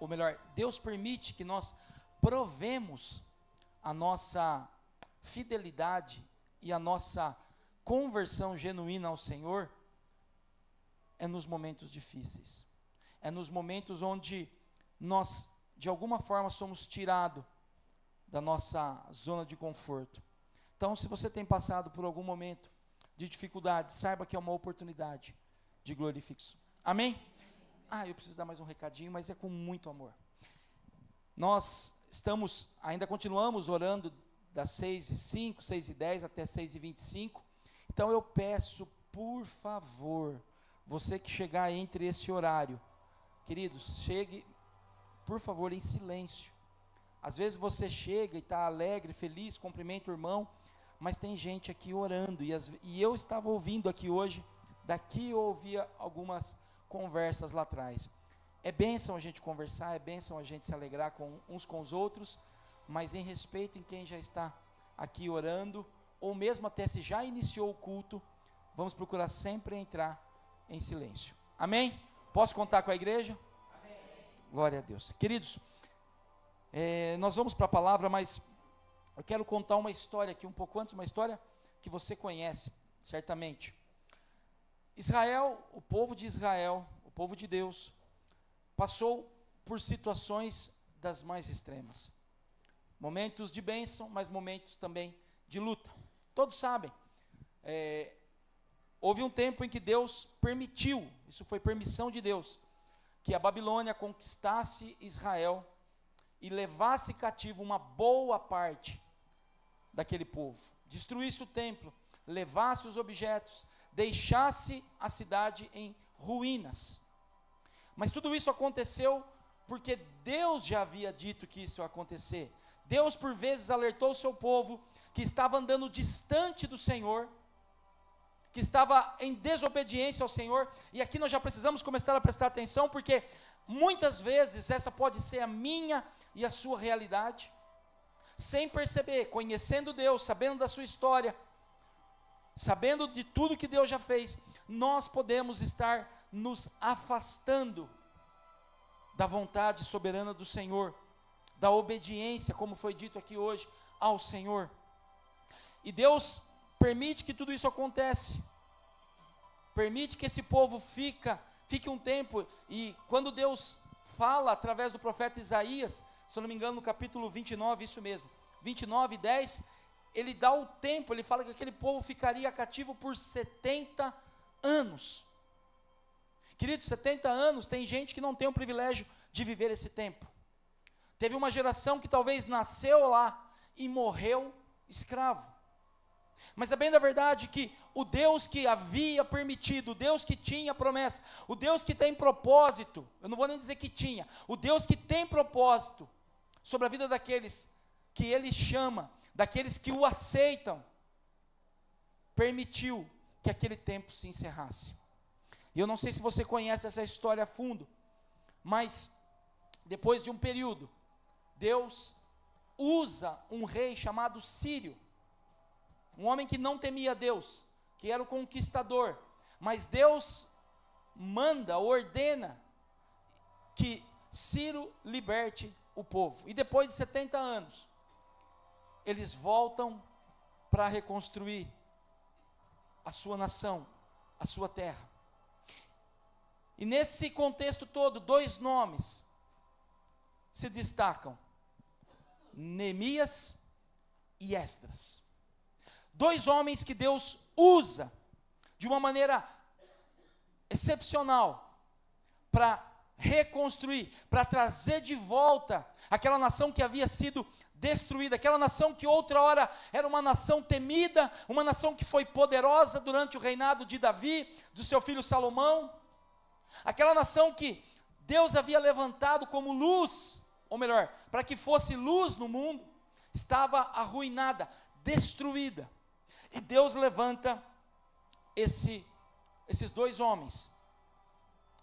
ou melhor, Deus permite que nós provemos a nossa fidelidade e a nossa conversão genuína ao Senhor, é nos momentos difíceis, é nos momentos onde nós, de alguma forma, somos tirados da nossa zona de conforto. Então, se você tem passado por algum momento de dificuldade, saiba que é uma oportunidade de glorificação. Amém? Eu preciso dar mais um recadinho, mas é com muito amor. Nós ainda continuamos orando das 6h05, 6h10 até 6h25. Então eu peço, por favor, você que chegar entre esse horário, queridos, chegue, por favor, em silêncio. Às vezes você chega e está alegre, feliz, cumprimenta o irmão, mas tem gente aqui orando, e eu estava ouvindo aqui hoje, daqui eu ouvia algumas conversas lá atrás. É bênção a gente conversar, é bênção a gente se alegrar uns com os outros, mas em respeito em quem já está aqui orando, ou mesmo até se já iniciou o culto, vamos procurar sempre entrar em silêncio. Amém? Posso contar com a igreja? Amém. Glória a Deus. Queridos, nós vamos para a palavra, mas eu quero contar uma história aqui um pouco antes, uma história que você conhece, certamente. Israel, o povo de Israel, o povo de Deus, passou por situações das mais extremas. Momentos de bênção, mas momentos também de luta. Todos sabem, houve um tempo em que Deus permitiu, isso foi permissão de Deus, que a Babilônia conquistasse Israel e levasse cativo uma boa parte daquele povo, destruísse o templo, levasse os objetos, deixasse a cidade em ruínas. Mas tudo isso aconteceu porque Deus já havia dito que isso ia acontecer. Deus por vezes alertou o seu povo que estava andando distante do Senhor, que estava em desobediência ao Senhor, e aqui nós já precisamos começar a prestar atenção, porque muitas vezes essa pode ser a minha e a sua realidade, sem perceber, conhecendo Deus, sabendo da sua história, sabendo de tudo que Deus já fez, nós podemos estar nos afastando da vontade soberana do Senhor, da obediência, como foi dito aqui hoje, ao Senhor. E Deus permite que tudo isso aconteça, permite que esse povo fique um tempo, e quando Deus fala através do profeta Isaías, se eu não me engano no capítulo 29, isso mesmo, 29:10, ele dá o tempo, ele fala que aquele povo ficaria cativo por 70 anos. Queridos, 70 anos, tem gente que não tem o privilégio de viver esse tempo. Teve uma geração que talvez nasceu lá e morreu escravo. Mas é bem da verdade que o Deus que havia permitido, o Deus que tinha promessa, o Deus que tem propósito, eu não vou nem dizer que tinha, o Deus que tem propósito sobre a vida daqueles que Ele chama, daqueles que o aceitam, permitiu que aquele tempo se encerrasse. E eu não sei se você conhece essa história a fundo, mas depois de um período, Deus usa um rei chamado Sírio, um homem que não temia Deus, que era o conquistador, mas Deus manda, ordena que Ciro liberte o povo. E depois de 70 anos, eles voltam para reconstruir a sua nação, a sua terra. E nesse contexto todo, dois nomes se destacam: Neemias e Esdras. Dois homens que Deus usa de uma maneira excepcional para reconstruir, para trazer de volta aquela nação que havia sido destruída, aquela nação que outra hora era uma nação temida, uma nação que foi poderosa durante o reinado de Davi, do seu filho Salomão, aquela nação que Deus havia levantado como luz, ou melhor, para que fosse luz no mundo, estava arruinada, destruída, e Deus levanta esses dois homens,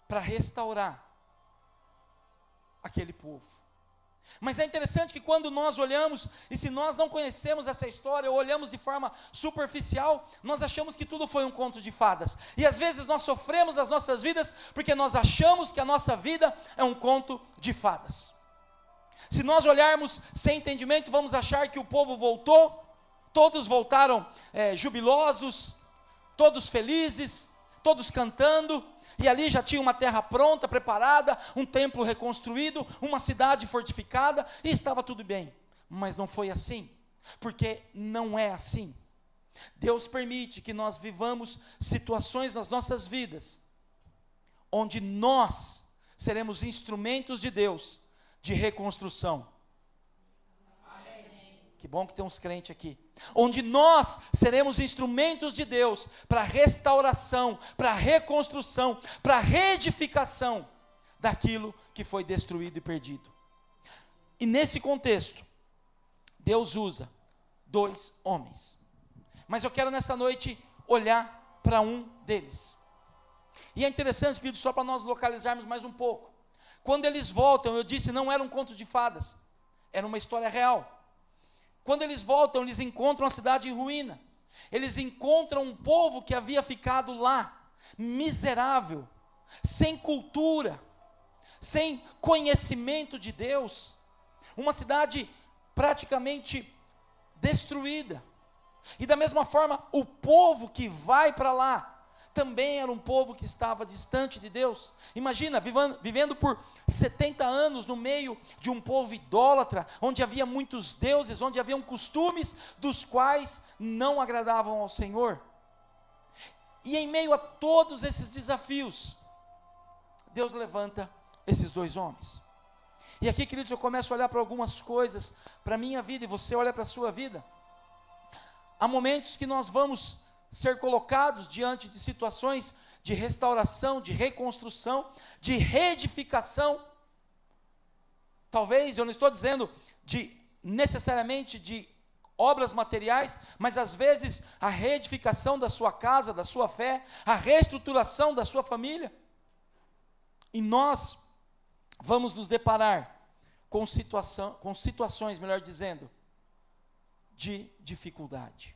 para restaurar aquele povo. Mas é interessante que quando nós olhamos, e se nós não conhecemos essa história, ou olhamos de forma superficial, nós achamos que tudo foi um conto de fadas, e às vezes nós sofremos as nossas vidas, porque nós achamos que a nossa vida é um conto de fadas. Se nós olharmos sem entendimento, vamos achar que o povo voltou, todos voltaram jubilosos, todos felizes, todos cantando, e ali já tinha uma terra pronta, preparada, um templo reconstruído, uma cidade fortificada, e estava tudo bem. Mas não foi assim, porque não é assim. Deus permite que nós vivamos situações nas nossas vidas, onde nós seremos instrumentos de Deus, de reconstrução. Que bom que tem uns crentes aqui. Onde nós seremos instrumentos de Deus para restauração, para reconstrução, para reedificação daquilo que foi destruído e perdido. E nesse contexto, Deus usa dois homens. Mas eu quero nessa noite olhar para um deles. E é interessante, queridos, só para nós localizarmos mais um pouco. Quando eles voltam, eu disse, não era um conto de fadas, era uma história real. Quando eles voltam, eles encontram a cidade em ruína. Eles encontram um povo que havia ficado lá, miserável, sem cultura, sem conhecimento de Deus. Uma cidade praticamente destruída. E da mesma forma, o povo que vai para lá, também era um povo que estava distante de Deus. Imagina, vivendo por 70 anos no meio de um povo idólatra, onde havia muitos deuses, onde haviam costumes dos quais não agradavam ao Senhor. E em meio a todos esses desafios, Deus levanta esses dois homens. E aqui, queridos, eu começo a olhar para algumas coisas, para a minha vida, e você olha para a sua vida. Há momentos que nós vamos ser colocados diante de situações de restauração, de reconstrução, de reedificação. Talvez, eu não estou dizendo necessariamente de obras materiais, mas às vezes a reedificação da sua casa, da sua fé, a reestruturação da sua família. E nós vamos nos deparar com situações, melhor dizendo, de dificuldade.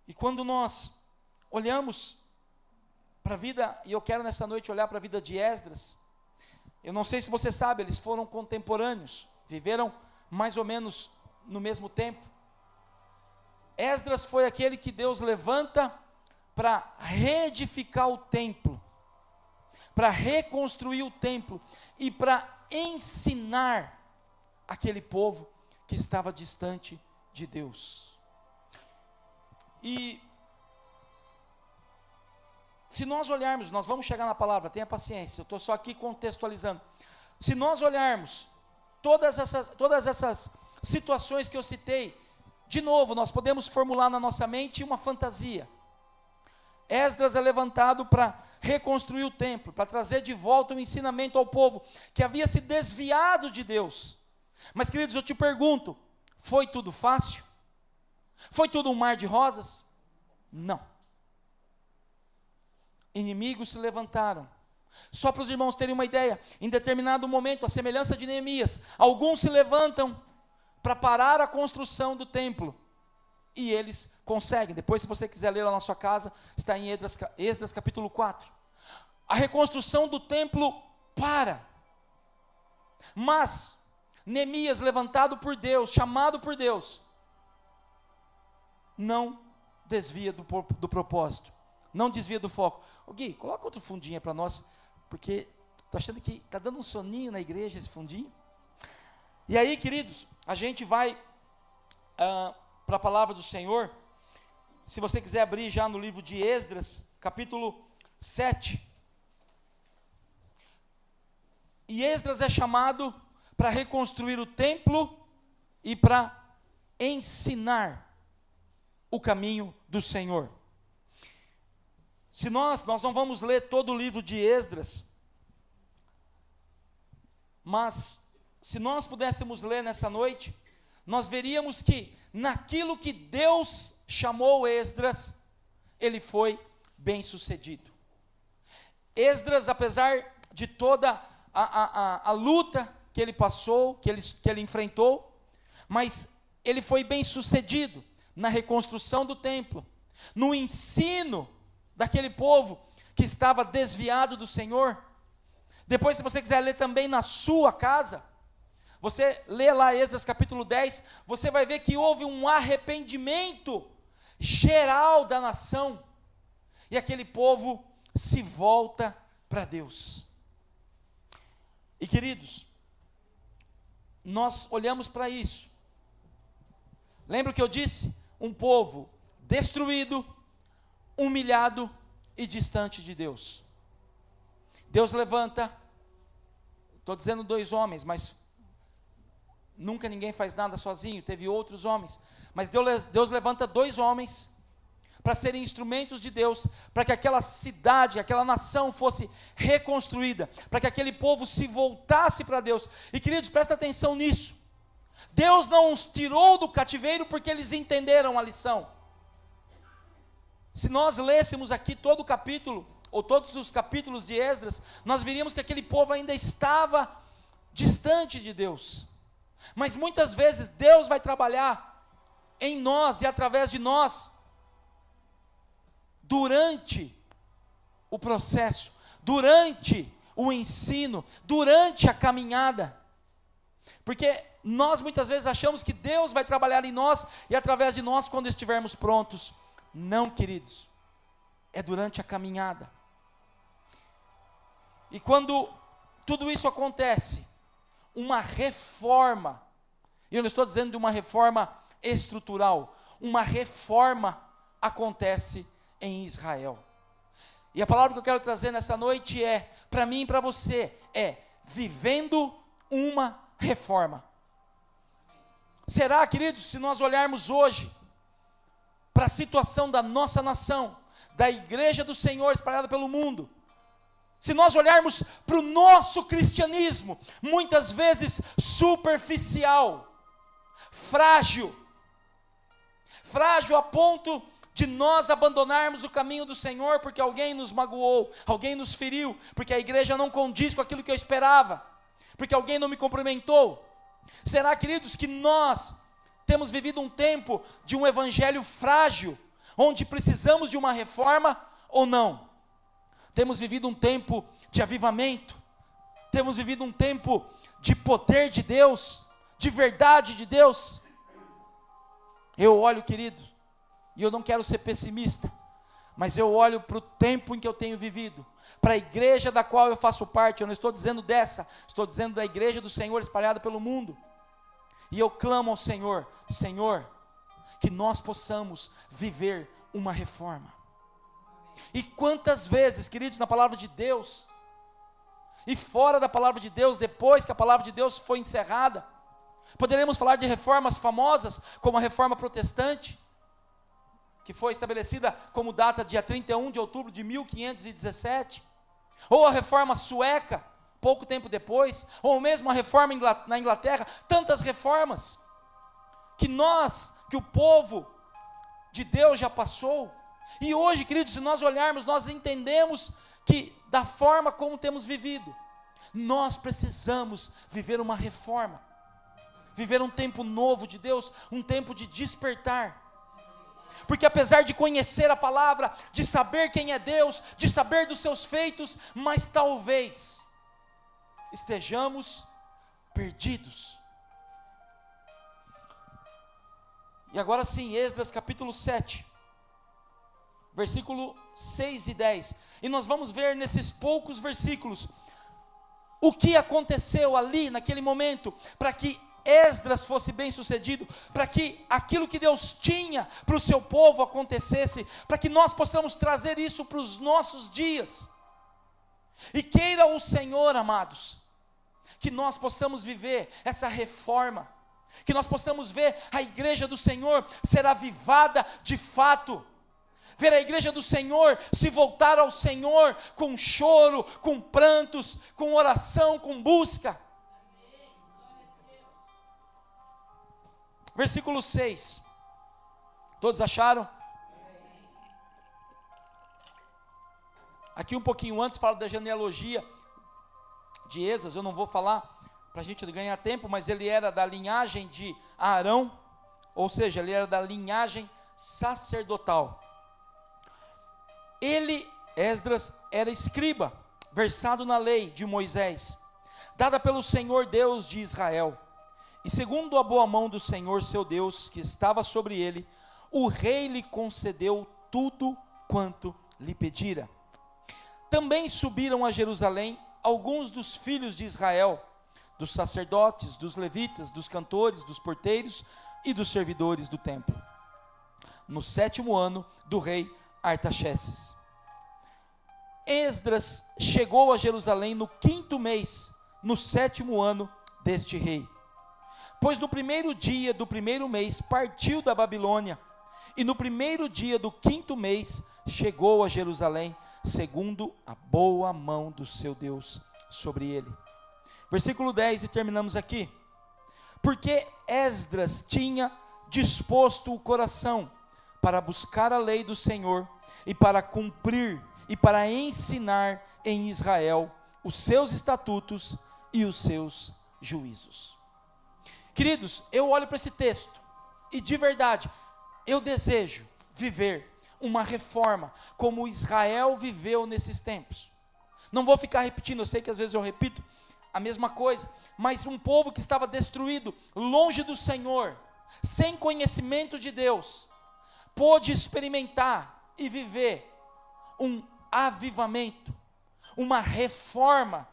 E quando nós olhamos para a vida, e eu quero nessa noite olhar para a vida de Esdras, eu não sei se você sabe, eles foram contemporâneos, viveram mais ou menos no mesmo tempo. Esdras foi aquele que Deus levanta para reedificar o templo, para reconstruir o templo e para ensinar aquele povo que estava distante de Deus. E se nós olharmos, nós vamos chegar na palavra, tenha paciência, eu estou só aqui contextualizando. Se nós olharmos todas essas situações que eu citei, de novo, nós podemos formular na nossa mente uma fantasia. Esdras é levantado para reconstruir o templo, para trazer de volta o ensinamento ao povo, que havia se desviado de Deus. Mas, queridos, eu te pergunto, foi tudo fácil? Foi tudo um mar de rosas? Não. Inimigos se levantaram. Só para os irmãos terem uma ideia, em determinado momento, a semelhança de Neemias, alguns se levantam para parar a construção do templo, e eles conseguem. Depois, se você quiser ler lá na sua casa, está em Esdras capítulo 4. A reconstrução do templo para. Mas Neemias, levantado por Deus, chamado por Deus, não desvia do propósito, não desvia do foco. Ô Gui, coloca outro fundinho para nós, porque estou achando que está dando um soninho na igreja esse fundinho. E aí, queridos, a gente vai para a palavra do Senhor. Se você quiser abrir já no livro de Esdras, capítulo 7. E Esdras é chamado para reconstruir o templo e para ensinar o caminho do Senhor. Se nós não vamos ler todo o livro de Esdras, mas se nós pudéssemos ler nessa noite, nós veríamos que naquilo que Deus chamou Esdras, ele foi bem sucedido. Esdras, apesar de toda a luta que ele passou, que ele enfrentou, mas ele foi bem sucedido na reconstrução do templo, no ensino daquele povo que estava desviado do Senhor. Depois, se você quiser ler também na sua casa, você lê lá Esdras capítulo 10, você vai ver que houve um arrependimento geral da nação, e aquele povo se volta para Deus. E queridos, nós olhamos para isso. Lembra o que eu disse? Um povo destruído, humilhado e distante de Deus. Deus levanta, estou dizendo 2 homens, mas nunca ninguém faz nada sozinho, teve outros homens, mas Deus levanta 2 homens, para serem instrumentos de Deus, para que aquela cidade, aquela nação fosse reconstruída, para que aquele povo se voltasse para Deus. E queridos, presta atenção nisso, Deus não os tirou do cativeiro porque eles entenderam a lição. Se nós lêssemos aqui todo o capítulo, ou todos os capítulos de Esdras, nós veríamos que aquele povo ainda estava distante de Deus. Mas muitas vezes Deus vai trabalhar em nós e através de nós, durante o processo, durante o ensino, durante a caminhada. Porque nós muitas vezes achamos que Deus vai trabalhar em nós e através de nós quando estivermos prontos. Não, queridos, é durante a caminhada. E quando tudo isso acontece, uma reforma, e eu não estou dizendo de uma reforma estrutural, uma reforma acontece em Israel. E a palavra que eu quero trazer nessa noite é, para mim e para você, é vivendo uma reforma. Será, queridos, se nós olharmos hoje para a situação da nossa nação, da igreja do Senhor espalhada pelo mundo, se nós olharmos para o nosso cristianismo, muitas vezes superficial, frágil a ponto de nós abandonarmos o caminho do Senhor, porque alguém nos magoou, alguém nos feriu, porque a igreja não condiz com aquilo que eu esperava, porque alguém não me cumprimentou. Será, queridos, que nós temos vivido um tempo de um evangelho frágil, onde precisamos de uma reforma ou não? Temos vivido um tempo de avivamento, temos vivido um tempo de poder de Deus, de verdade de Deus. Eu olho, querido, e eu não quero ser pessimista, mas eu olho para o tempo em que eu tenho vivido, para a igreja da qual eu faço parte. Eu não estou dizendo dessa, estou dizendo da igreja do Senhor espalhada pelo mundo, e eu clamo ao Senhor, Senhor, que nós possamos viver uma reforma. E quantas vezes, queridos, na palavra de Deus, e fora da palavra de Deus, depois que a palavra de Deus foi encerrada, poderemos falar de reformas famosas, como a reforma protestante, que foi estabelecida como data dia 31 de outubro de 1517, ou a reforma sueca, pouco tempo depois, ou mesmo a reforma na Inglaterra, tantas reformas, que o povo de Deus já passou. E hoje, queridos, se nós olharmos, nós entendemos que da forma como temos vivido, nós precisamos viver uma reforma, viver um tempo novo de Deus, um tempo de despertar. Porque apesar de conhecer a palavra, de saber quem é Deus, de saber dos seus feitos, mas talvez estejamos perdidos. E agora sim, Esdras capítulo 7, versículo 6 e 10. E nós vamos ver nesses poucos versículos o que aconteceu ali naquele momento, para que Esdras fosse bem sucedido, para que aquilo que Deus tinha para o seu povo acontecesse, para que nós possamos trazer isso para os nossos dias. E queira o Senhor, amados, que nós possamos viver essa reforma, Que nós possamos ver a igreja do Senhor ser avivada de fato. Ver a igreja do Senhor se voltar ao Senhor com choro, com prantos, com oração, com busca. Versículo 6. Todos acharam? Aqui um pouquinho antes fala da genealogia de Esdras. Eu não vou falar para a gente ganhar tempo, mas ele era da linhagem de Arão, ou seja, ele era da linhagem sacerdotal. Ele, Esdras, era escriba, versado na lei de Moisés, dada pelo Senhor Deus de Israel. E segundo a boa mão do Senhor seu Deus, que estava sobre ele, o rei lhe concedeu tudo quanto lhe pedira. Também subiram a Jerusalém alguns dos filhos de Israel, dos sacerdotes, dos levitas, dos cantores, dos porteiros e dos servidores do templo, no 7º ano do rei Artaxerxes. Esdras chegou a Jerusalém no 5º mês, no 7º ano deste rei. Pois no 1º dia do 1º mês partiu da Babilônia, e no 1º dia do 5º mês chegou a Jerusalém, segundo a boa mão do seu Deus sobre ele. Versículo 10, e terminamos aqui. Porque Esdras tinha disposto o coração para buscar a lei do Senhor, e para cumprir, e para ensinar em Israel os seus estatutos e os seus juízos. Queridos, eu olho para esse texto, e de verdade, eu desejo viver uma reforma, como Israel viveu nesses tempos. Não vou ficar repetindo, eu sei que às vezes eu repito a mesma coisa, mas um povo que estava destruído, longe do Senhor, sem conhecimento de Deus, pôde experimentar e viver um avivamento, uma reforma,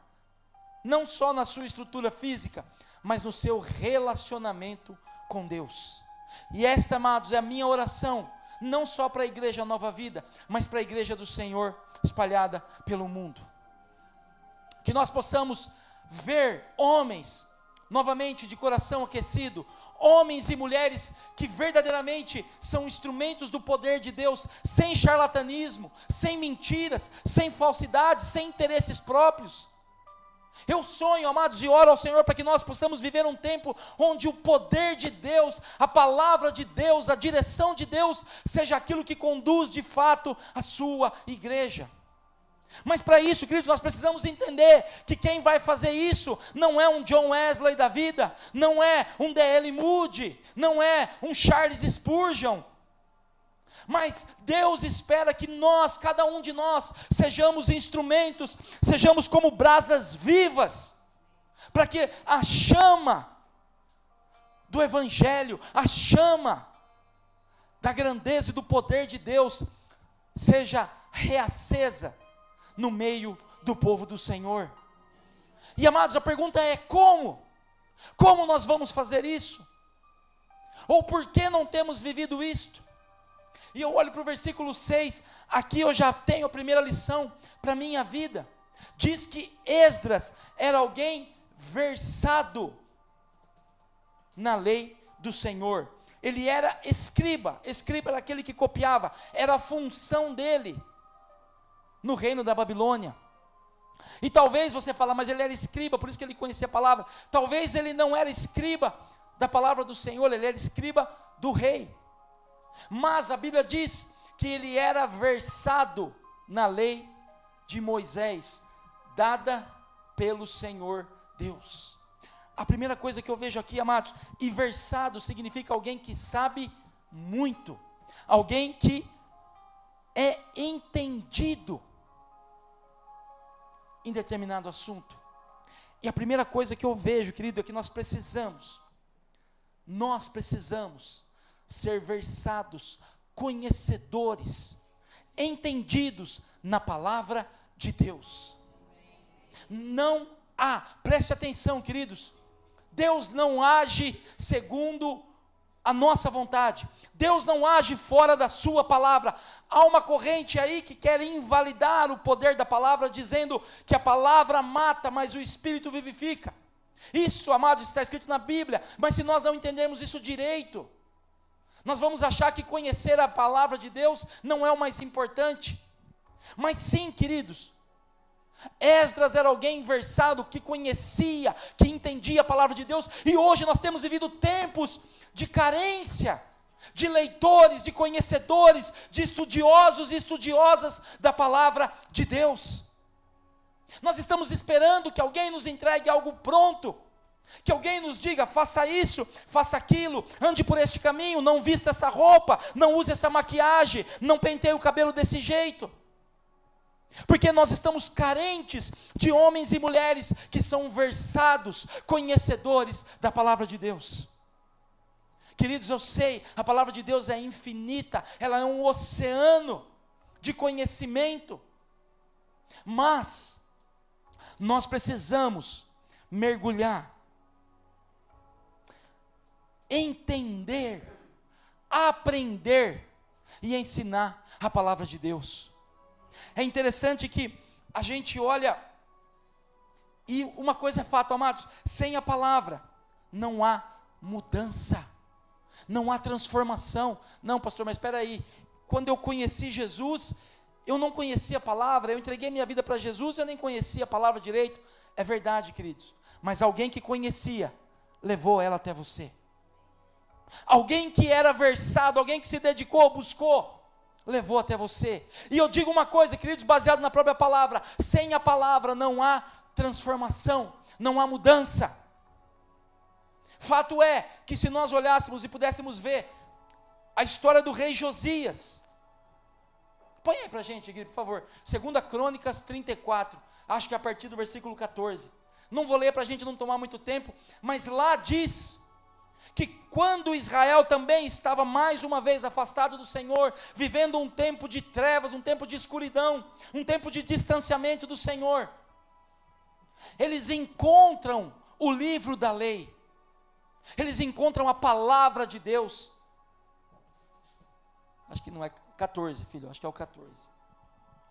não só na sua estrutura física, mas no seu relacionamento com Deus. E esta, amados, é a minha oração, não só para a igreja Nova Vida, mas para a igreja do Senhor espalhada pelo mundo. Que nós possamos ver homens, novamente de coração aquecido, homens e mulheres que verdadeiramente são instrumentos do poder de Deus, sem charlatanismo, sem mentiras, sem falsidade, sem interesses próprios. Eu sonho, amados, e oro ao Senhor para que nós possamos viver um tempo onde o poder de Deus, a palavra de Deus, a direção de Deus, seja aquilo que conduz de fato a sua igreja. Mas para isso, queridos, nós precisamos entender que quem vai fazer isso não é um John Wesley da vida, não é um D.L. Moody, não é um Charles Spurgeon, mas Deus espera que nós, cada um de nós, sejamos instrumentos, sejamos como brasas vivas, para que a chama do Evangelho, a chama da grandeza e do poder de Deus, seja reacesa no meio do povo do Senhor. E amados, a pergunta é como? Como nós vamos fazer isso? Ou por que não temos vivido isto? E eu olho para o versículo 6, aqui eu já tenho a primeira lição para a minha vida. Diz que Esdras era alguém versado na lei do Senhor. Ele era escriba era aquele que copiava, era a função dele no reino da Babilônia. E talvez você fale, mas ele era escriba, por isso que ele conhecia a palavra. Talvez ele não era escriba da palavra do Senhor, ele era escriba do rei. Mas a Bíblia diz que ele era versado na lei de Moisés, dada pelo Senhor Deus. A primeira coisa que eu vejo aqui, amados, e versado significa alguém que sabe muito, alguém que é entendido em determinado assunto. E a primeira coisa que eu vejo, querido, é que nós precisamos ser versados, conhecedores, entendidos na palavra de Deus. Não há, preste atenção, queridos, Deus não age segundo a nossa vontade, Deus não age fora da sua palavra. Há uma corrente aí que quer invalidar o poder da palavra, dizendo que a palavra mata, mas o Espírito vivifica. Isso, amados, está escrito na Bíblia, mas se nós não entendermos isso direito, nós vamos achar que conhecer a palavra de Deus não é o mais importante. Mas sim, queridos, Esdras era alguém versado, que conhecia, que entendia a palavra de Deus, e hoje nós temos vivido tempos de carência, de leitores, de conhecedores, de estudiosos e estudiosas da palavra de Deus. Nós estamos esperando que alguém nos entregue algo pronto, que alguém nos diga, faça isso, faça aquilo, ande por este caminho, não vista essa roupa, não use essa maquiagem, não penteie o cabelo desse jeito. Porque nós estamos carentes de homens e mulheres que são versados, conhecedores da palavra de Deus. Queridos, eu sei, a palavra de Deus é infinita, ela é um oceano de conhecimento, mas nós precisamos mergulhar, entender, aprender e ensinar a palavra de Deus. É interessante que a gente olha, e uma coisa é fato, amados, sem a palavra não há mudança, não há transformação. Não, pastor, mas espera aí, quando eu conheci Jesus, eu não conhecia a palavra, eu entreguei minha vida para Jesus, eu nem conhecia a palavra direito. É verdade, queridos, mas alguém que conhecia, levou ela até você. Alguém que era versado, alguém que se dedicou, buscou, levou até você. E eu digo uma coisa, queridos, baseado na própria palavra, sem a palavra não há transformação, não há mudança. Fato é que se nós olhássemos e pudéssemos ver a história do rei Josias, põe aí para a gente, por favor, 2 Crônicas 34, acho que é a partir do versículo 14, não vou ler para a gente não tomar muito tempo, mas lá diz que quando Israel também estava mais uma vez afastado do Senhor, vivendo um tempo de trevas, um tempo de escuridão, um tempo de distanciamento do Senhor, eles encontram o livro da lei, eles encontram a palavra de Deus. Acho que não é 14, filho, acho que é o 14. Deixa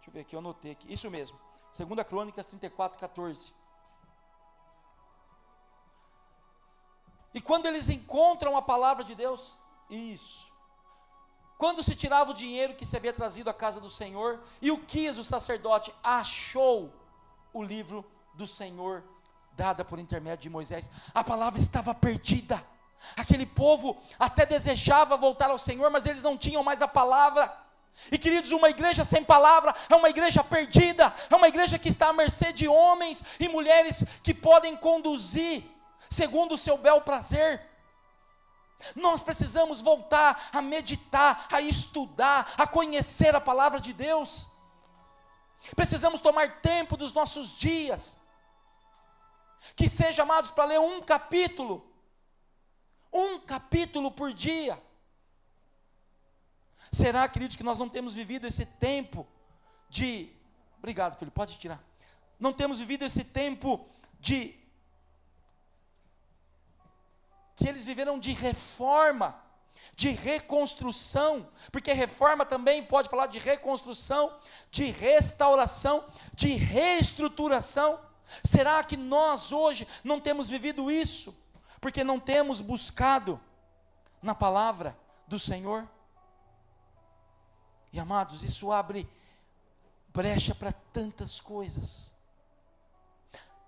eu ver aqui, eu anotei aqui, isso mesmo, 2 Crônicas 34, 14. E quando eles encontram a palavra de Deus, isso, quando se tirava o dinheiro que se havia trazido à casa do Senhor, e o Quis, o sacerdote, achou o livro do Senhor, dada por intermédio de Moisés, a palavra estava perdida. Aquele povo até desejava voltar ao Senhor, mas eles não tinham mais a palavra. E queridos, uma igreja sem palavra é uma igreja perdida, é uma igreja que está à mercê de homens e mulheres que podem conduzir segundo o seu bel prazer. Nós precisamos voltar a meditar, a estudar, a conhecer a palavra de Deus. Precisamos tomar tempo dos nossos dias, que seja, amados, para ler um capítulo por dia. Será, queridos, que nós não temos vivido esse tempo de, obrigado, filho, pode tirar, não temos vivido esse tempo de, que eles viveram de reforma, de reconstrução, porque reforma também pode falar de reconstrução, de restauração, de reestruturação. Será que nós hoje não temos vivido isso, porque não temos buscado na palavra do Senhor? E amados, isso abre brecha para tantas coisas.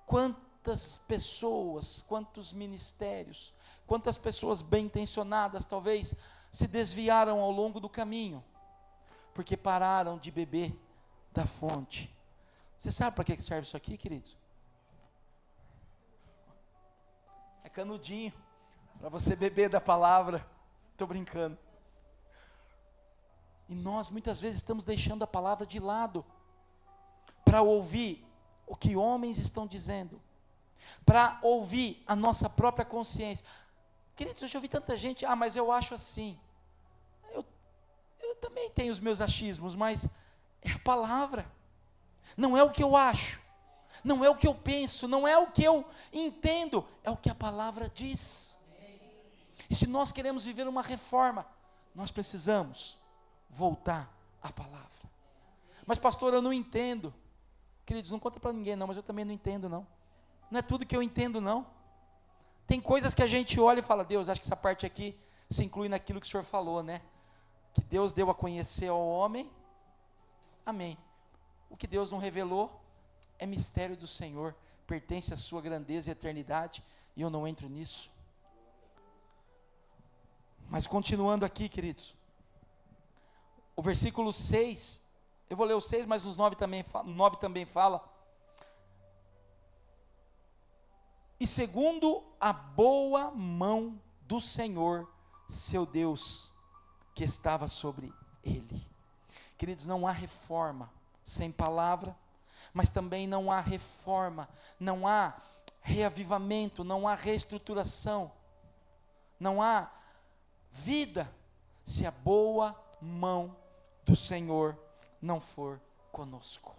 Quantas pessoas, quantos ministérios, quantas pessoas bem intencionadas talvez se desviaram ao longo do caminho, porque pararam de beber da fonte. Você sabe para que serve isso aqui, querido? É canudinho, para você beber da palavra. Estou brincando. E nós muitas vezes estamos deixando a palavra de lado, para ouvir o que homens estão dizendo, para ouvir a nossa própria consciência. Queridos, eu já ouvi tanta gente, mas eu acho assim. Eu também tenho os meus achismos, mas é a palavra. Não é o que eu acho, não é o que eu penso, não é o que eu entendo, é o que a palavra diz. E se nós queremos viver uma reforma, nós precisamos voltar à palavra. Mas pastor, eu não entendo. Queridos, não conta para ninguém não, mas eu também não entendo não. Não é tudo que eu entendo não. Tem coisas que a gente olha e fala, Deus, acho que essa parte aqui se inclui naquilo que o Senhor falou, né? Que Deus deu a conhecer ao homem, amém. O que Deus não revelou é mistério do Senhor, pertence à sua grandeza e eternidade, e eu não entro nisso. Mas continuando aqui, queridos, o versículo 6, eu vou ler o 6, mas nos 9 também fala, e segundo a boa mão do Senhor, seu Deus, que estava sobre ele. Queridos, não há reforma sem palavra, mas também não há reforma, não há reavivamento, não há reestruturação, não há vida, se a boa mão do Senhor não for conosco.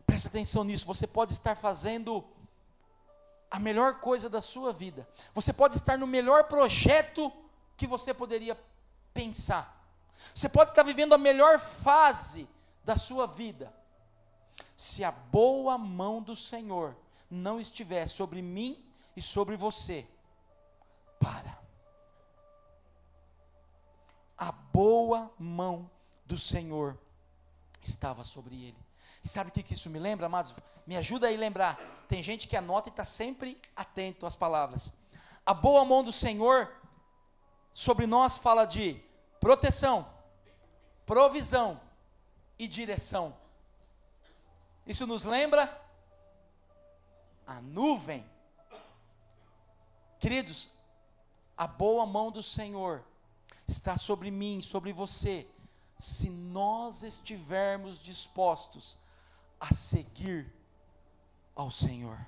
Presta atenção nisso, você pode estar fazendo a melhor coisa da sua vida, você pode estar no melhor projeto que você poderia pensar, você pode estar vivendo a melhor fase da sua vida, se a boa mão do Senhor não estiver sobre mim e sobre você, para. A boa mão do Senhor estava sobre ele. E sabe o que isso me lembra, amados? Me ajuda aí a lembrar. Tem gente que anota e está sempre atento às palavras. A boa mão do Senhor sobre nós fala de proteção, provisão e direção. Isso nos lembra a nuvem. Queridos, a boa mão do Senhor está sobre mim, sobre você, se nós estivermos dispostos a seguir ao Senhor.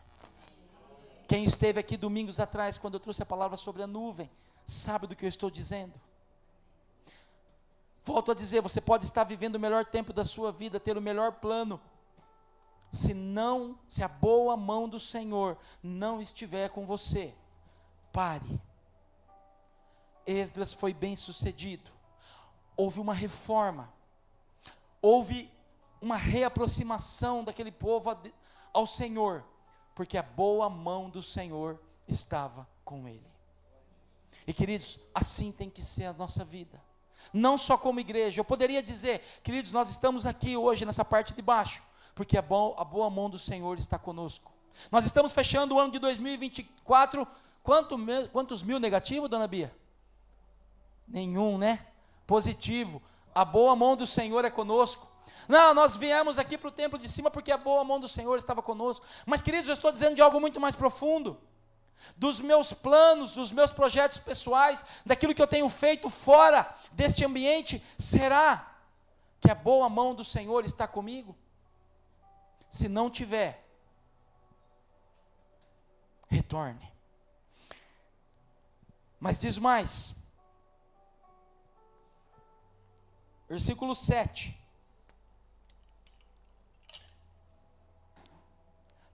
Quem esteve aqui domingos atrás, quando eu trouxe a palavra sobre a nuvem, sabe do que eu estou dizendo. Volto a dizer, você pode estar vivendo o melhor tempo da sua vida, ter o melhor plano, se a boa mão do Senhor não estiver com você, pare. Esdras foi bem sucedido, houve uma reforma, houve uma reaproximação daquele povo ao Senhor, porque a boa mão do Senhor estava com ele. E queridos, assim tem que ser a nossa vida, não só como igreja. Eu poderia dizer, queridos, nós estamos aqui hoje nessa parte de baixo, porque a boa mão do Senhor está conosco. Nós estamos fechando o ano de 2024, quantos mil negativos, dona Bia? Nenhum, né? Positivo. A boa mão do Senhor é conosco. Não, nós viemos aqui para o templo de cima porque a boa mão do Senhor estava conosco. Mas, queridos, eu estou dizendo de algo muito mais profundo. Dos meus planos, dos meus projetos pessoais, daquilo que eu tenho feito fora deste ambiente, será que a boa mão do Senhor está comigo? Se não tiver, retorne. Mas diz mais, versículo 7.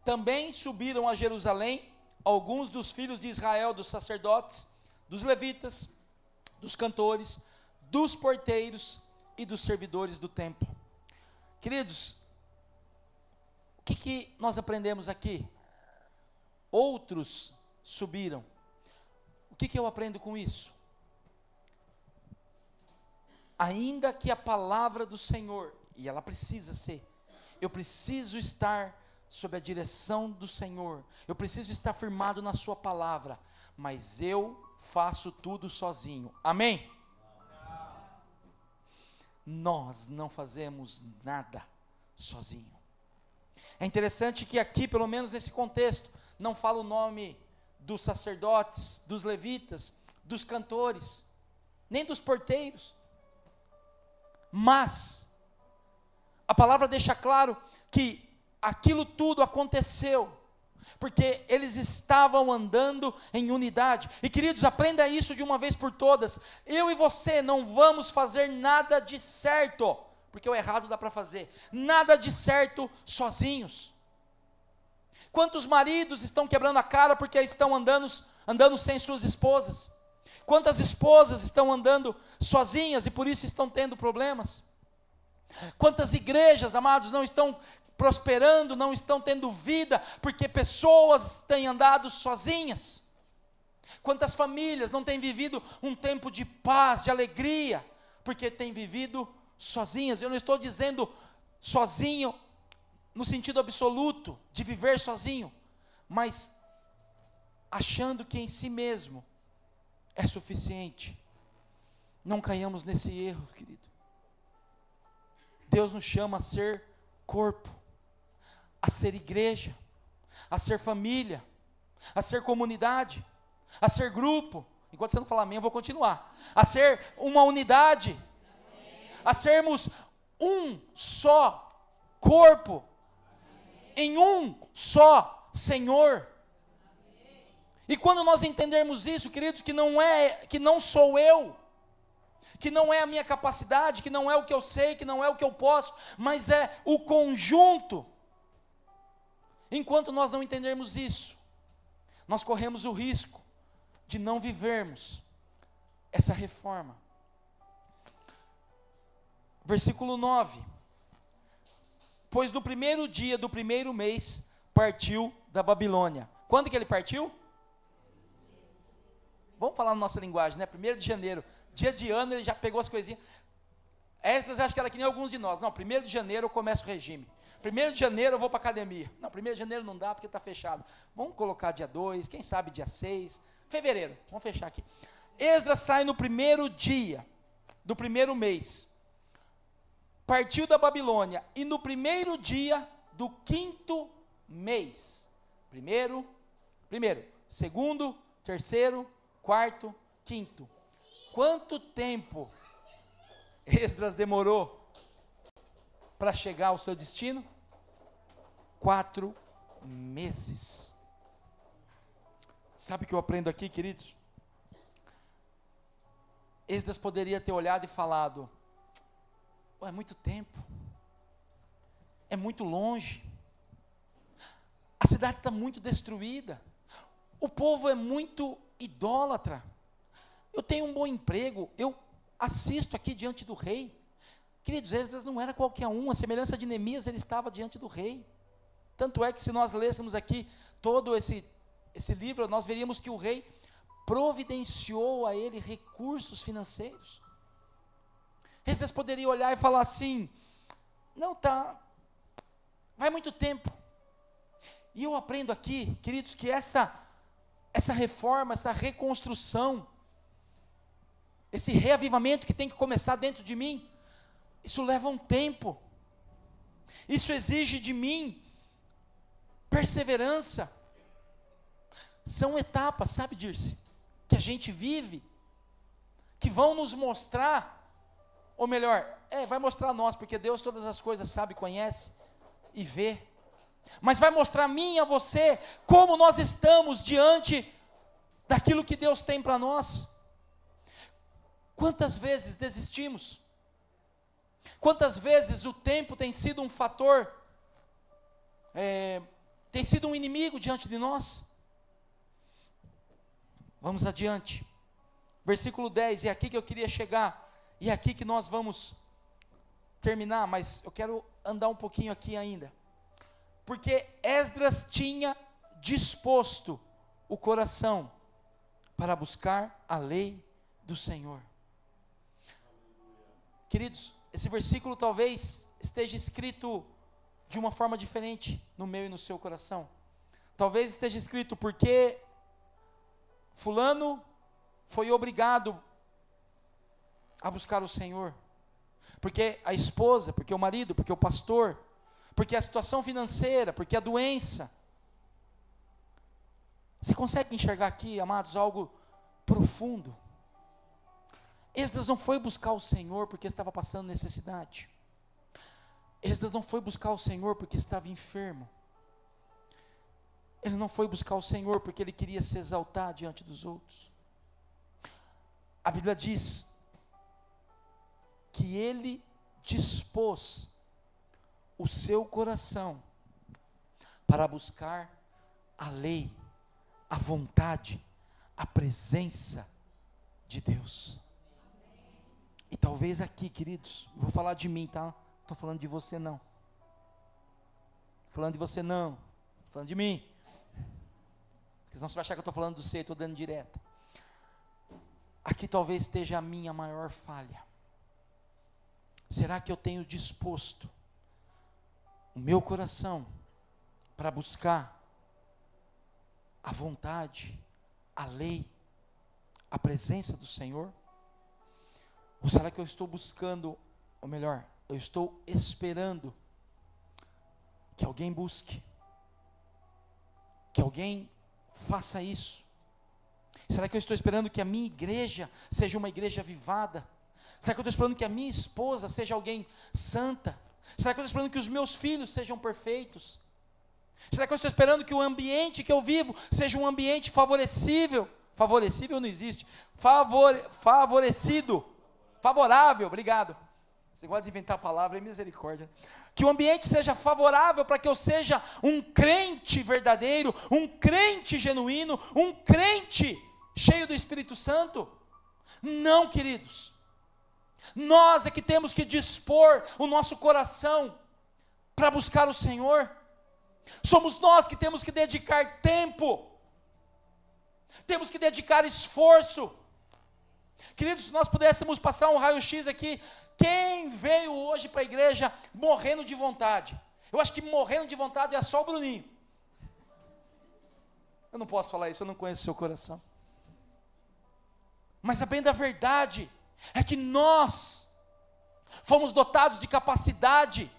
Também subiram a Jerusalém alguns dos filhos de Israel, dos sacerdotes, dos levitas, dos cantores, dos porteiros e dos servidores do templo. Queridos, o que nós aprendemos aqui? Outros subiram. O que eu aprendo com isso? Ainda que a palavra do Senhor, e ela precisa ser, eu preciso estar sob a direção do Senhor, eu preciso estar firmado na sua palavra, mas eu faço tudo sozinho, amém? Nós não fazemos nada sozinho. É interessante que aqui, pelo menos nesse contexto, não fala o nome dos sacerdotes, dos levitas, dos cantores, nem dos porteiros, mas a palavra deixa claro que aquilo tudo aconteceu porque eles estavam andando em unidade. E queridos, aprenda isso de uma vez por todas. Eu e você não vamos fazer nada de certo, porque o errado dá para fazer, nada de certo sozinhos. Quantos maridos estão quebrando a cara porque estão andando sem suas esposas? Quantas esposas estão andando sozinhas e por isso estão tendo problemas? Quantas igrejas, amados, não estão prosperando, não estão tendo vida, porque pessoas têm andado sozinhas. Quantas famílias não têm vivido um tempo de paz, de alegria, porque têm vivido sozinhas. Eu não estou dizendo sozinho no sentido absoluto de viver sozinho, mas achando que em si mesmo é suficiente. Não caiamos nesse erro, querido. Deus nos chama a ser corpo, a ser igreja, a ser família, a ser comunidade, a ser grupo. Enquanto você não falar amém, eu vou continuar. A ser uma unidade, a sermos um só corpo, em um só Senhor. E quando nós entendermos isso, queridos, que não sou eu, que não é a minha capacidade, que não é o que eu sei, que não é o que eu posso, mas é o conjunto. Enquanto nós não entendermos isso, nós corremos o risco de não vivermos essa reforma. Versículo 9. Pois no primeiro dia do primeiro mês partiu da Babilônia. Quando que ele partiu? Vamos falar na nossa linguagem, né? 1º de janeiro. Dia de ano ele já pegou as coisinhas. Esdras acho que era que nem alguns de nós. Não, 1º de janeiro eu começo o regime. 1º de janeiro eu vou para a academia. Não, 1º de janeiro não dá porque está fechado. Vamos colocar dia 2, quem sabe dia 6. Fevereiro, vamos fechar aqui. Esdras sai no primeiro dia do primeiro mês. Partiu da Babilônia. E no primeiro dia do 5º mês. Primeiro, segundo, terceiro, quarto, quinto. Quanto tempo Esdras demorou para chegar ao seu destino? 4 meses. Sabe o que eu aprendo aqui, queridos? Esdras poderia ter olhado e falado: é muito tempo, é muito longe, a cidade está muito destruída, o povo é muito idólatra, eu tenho um bom emprego, eu assisto aqui diante do rei. Queridos, Esdras não era qualquer um, a semelhança de Neemias, ele estava diante do rei. Tanto é que se nós lêssemos aqui todo esse livro, nós veríamos que o rei providenciou a ele recursos financeiros. Esdras poderia olhar e falar assim: não, vai muito tempo. E eu aprendo aqui, queridos, que essa reforma, essa reconstrução, esse reavivamento que tem que começar dentro de mim, isso leva um tempo, isso exige de mim perseverança. São etapas, sabe, Dirce, que a gente vive, que vão nos mostrar, ou melhor, vai mostrar a nós, porque Deus todas as coisas sabe, conhece e vê, mas vai mostrar a mim e a você, como nós estamos diante daquilo que Deus tem para nós. Quantas vezes desistimos? Quantas vezes o tempo tem sido um fator, tem sido um inimigo diante de nós? Vamos adiante. Versículo 10, é aqui que eu queria chegar, e é aqui que nós vamos terminar, mas eu quero andar um pouquinho aqui ainda. Porque Esdras tinha disposto o coração para buscar a lei do Senhor. Queridos, esse versículo talvez esteja escrito de uma forma diferente no meu e no seu coração. Talvez esteja escrito porque fulano foi obrigado a buscar o Senhor, porque a esposa, porque o marido, porque o pastor, porque a situação financeira, porque a doença. Você consegue enxergar aqui, amados, algo profundo? Esdras não foi buscar o Senhor porque estava passando necessidade. Esdras não foi buscar o Senhor porque estava enfermo. Ele não foi buscar o Senhor porque ele queria se exaltar diante dos outros. A Bíblia diz que ele dispôs o seu coração para buscar a lei, a vontade, a presença de Deus. E talvez aqui, queridos, vou falar de mim, tá? Não estou falando de você não. Falando de você não, falando de mim. Porque senão você vai achar que eu estou falando do você e estou dando direta. Aqui talvez esteja a minha maior falha. Será que eu tenho disposto o meu coração para buscar a vontade, a lei, a presença do Senhor? Ou será que eu estou buscando, ou melhor, eu estou esperando que alguém busque, que alguém faça isso? Será que eu estou esperando que a minha igreja seja uma igreja avivada? Será que eu estou esperando que a minha esposa seja alguém santa? Será que eu estou esperando que os meus filhos sejam perfeitos? Será que eu estou esperando que o ambiente que eu vivo seja um ambiente favorecível? Favorecível não existe. Favorecido. Favorável, obrigado. Você gosta de inventar a palavra, é misericórdia. Que o ambiente seja favorável para que eu seja um crente verdadeiro, um crente genuíno, um crente cheio do Espírito Santo. Não, queridos. Nós é que temos que dispor o nosso coração para buscar o Senhor. Somos nós que temos que dedicar tempo. Temos que dedicar esforço. Queridos, se nós pudéssemos passar um raio-x aqui, quem veio hoje para a igreja morrendo de vontade? Eu acho que morrendo de vontade é só o Bruninho. Eu não posso falar isso, eu não conheço o seu coração. Mas a bem da verdade é que nós fomos dotados de capacidade.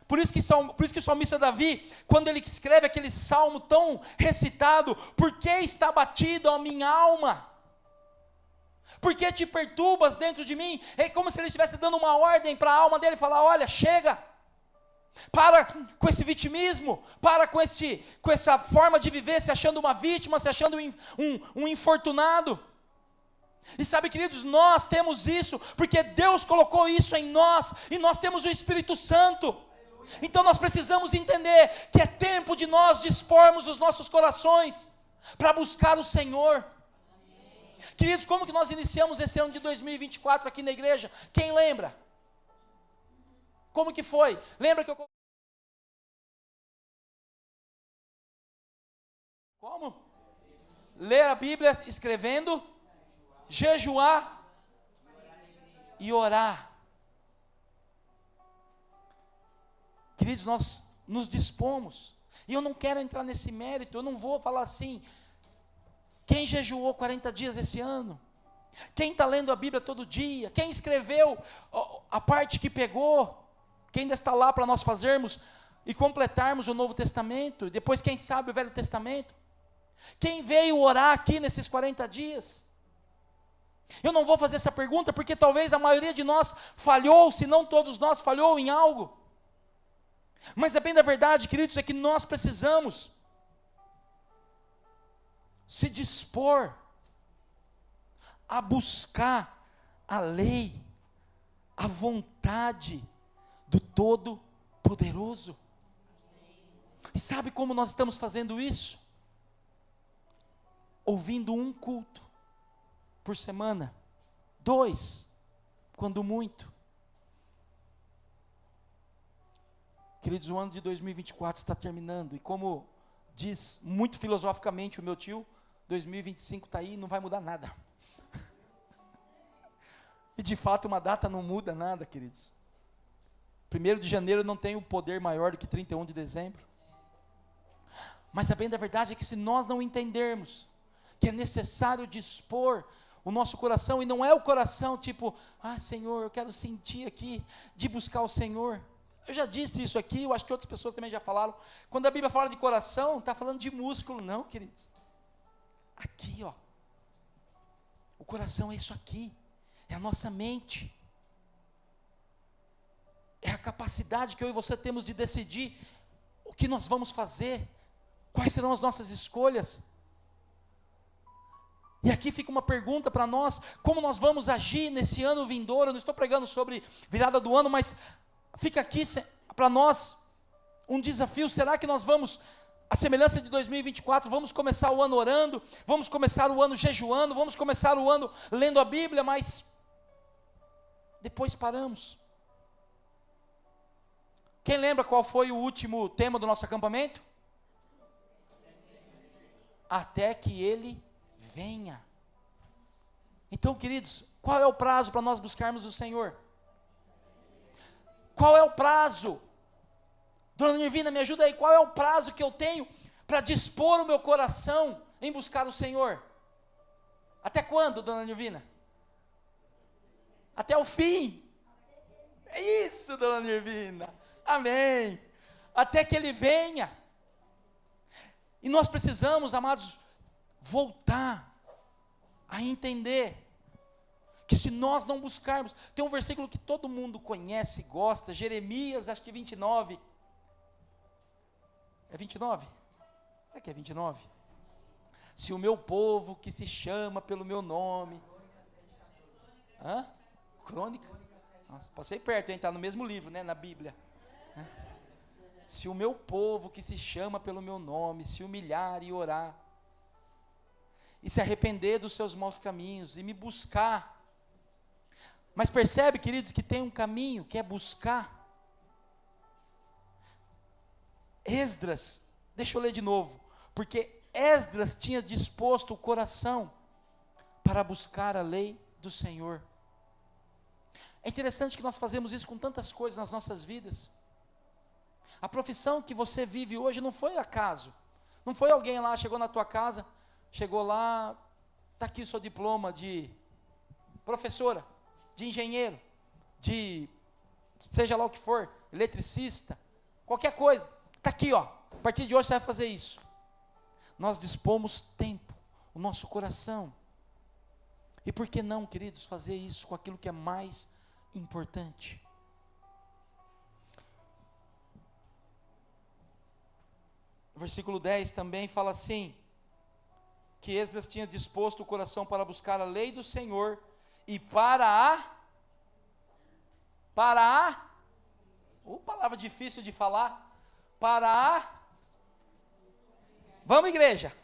Por isso que o salmista Davi, quando ele escreve aquele salmo tão recitado, por que está abatido a minha alma? Por que te perturbas dentro de mim? É como se ele estivesse dando uma ordem para a alma dele, falar, olha, chega, para com esse vitimismo, para com essa forma de viver, se achando uma vítima, se achando um infortunado. E sabe, queridos, nós temos isso, porque Deus colocou isso em nós, e nós temos o Espírito Santo. Então nós precisamos entender que é tempo de nós dispormos os nossos corações para buscar o Senhor. Queridos, como que nós iniciamos esse ano de 2024 aqui na igreja? Quem lembra? Como que foi? Lembra que eu... Como? Ler a Bíblia escrevendo, jejuar e orar. Queridos, nós nos dispomos. E eu não quero entrar nesse mérito, eu não vou falar assim... Quem jejuou 40 dias esse ano? Quem está lendo a Bíblia todo dia? Quem escreveu a parte que pegou? Quem ainda está lá para nós fazermos e completarmos o Novo Testamento? E depois, quem sabe, o Velho Testamento? Quem veio orar aqui nesses 40 dias? Eu não vou fazer essa pergunta porque talvez a maioria de nós falhou, se não todos nós falhou em algo. Mas a bem da verdade, queridos, é que nós precisamos se dispor a buscar a lei, a vontade do Todo-Poderoso. E sabe como nós estamos fazendo isso? Ouvindo um culto por semana, 2, quando muito. Queridos, o ano de 2024 está terminando, e como diz muito filosoficamente o meu tio, 2025 está aí e não vai mudar nada. E de fato uma data não muda nada, queridos. 1º de janeiro não tem um poder maior do que 31 de dezembro. Mas a bem da verdade é que se nós não entendermos que é necessário dispor o nosso coração, e não é o coração tipo, Senhor, eu quero sentir aqui, de buscar o Senhor. Eu já disse isso aqui, eu acho que outras pessoas também já falaram. Quando a Bíblia fala de coração, está falando de músculo, não, queridos. Aqui, ó. O coração é isso aqui. É a nossa mente. É a capacidade que eu e você temos de decidir o que nós vamos fazer, quais serão as nossas escolhas. E aqui fica uma pergunta para nós, como nós vamos agir nesse ano vindouro? Eu não estou pregando sobre virada do ano, mas fica aqui para nós um desafio. Será que nós vamos, a semelhança de 2024, vamos começar o ano orando, vamos começar o ano jejuando, vamos começar o ano lendo a Bíblia, mas depois paramos? Quem lembra qual foi o último tema do nosso acampamento? Até que Ele venha. Então, queridos, qual é o prazo para nós buscarmos o Senhor? Qual é o prazo? Dona Nirvina, me ajuda aí, qual é o prazo que eu tenho para dispor o meu coração em buscar o Senhor? Até quando, Dona Nirvina? Até o fim. É isso, Dona Nirvina. Amém. Até que Ele venha. E nós precisamos, amados, voltar a entender que se nós não buscarmos, tem um versículo que todo mundo conhece e gosta, Jeremias, acho que 29. É 29? É que é 29? Se o meu povo que se chama pelo meu nome. Hã? Crônica? Nossa, passei perto, hein? Está no mesmo livro, né? Na Bíblia. Se o meu povo que se chama pelo meu nome se humilhar e orar, e se arrepender dos seus maus caminhos, e me buscar. Mas percebe, queridos, que tem um caminho, que é buscar. Esdras, deixa eu ler de novo, porque Esdras tinha disposto o coração para buscar a lei do Senhor. É interessante que nós fazemos isso com tantas coisas nas nossas vidas. A profissão que você vive hoje não foi acaso, não foi alguém lá, chegou na tua casa, chegou lá, está aqui o seu diploma de professora, de engenheiro, de seja lá o que for, eletricista, qualquer coisa, está aqui, ó, a partir de hoje você vai fazer isso. Nós dispomos tempo, o nosso coração, e por que não, queridos, fazer isso com aquilo que é mais importante? O versículo 10 também fala assim, que Esdras tinha disposto o coração para buscar a lei do Senhor, e palavra difícil de falar, vamos igreja,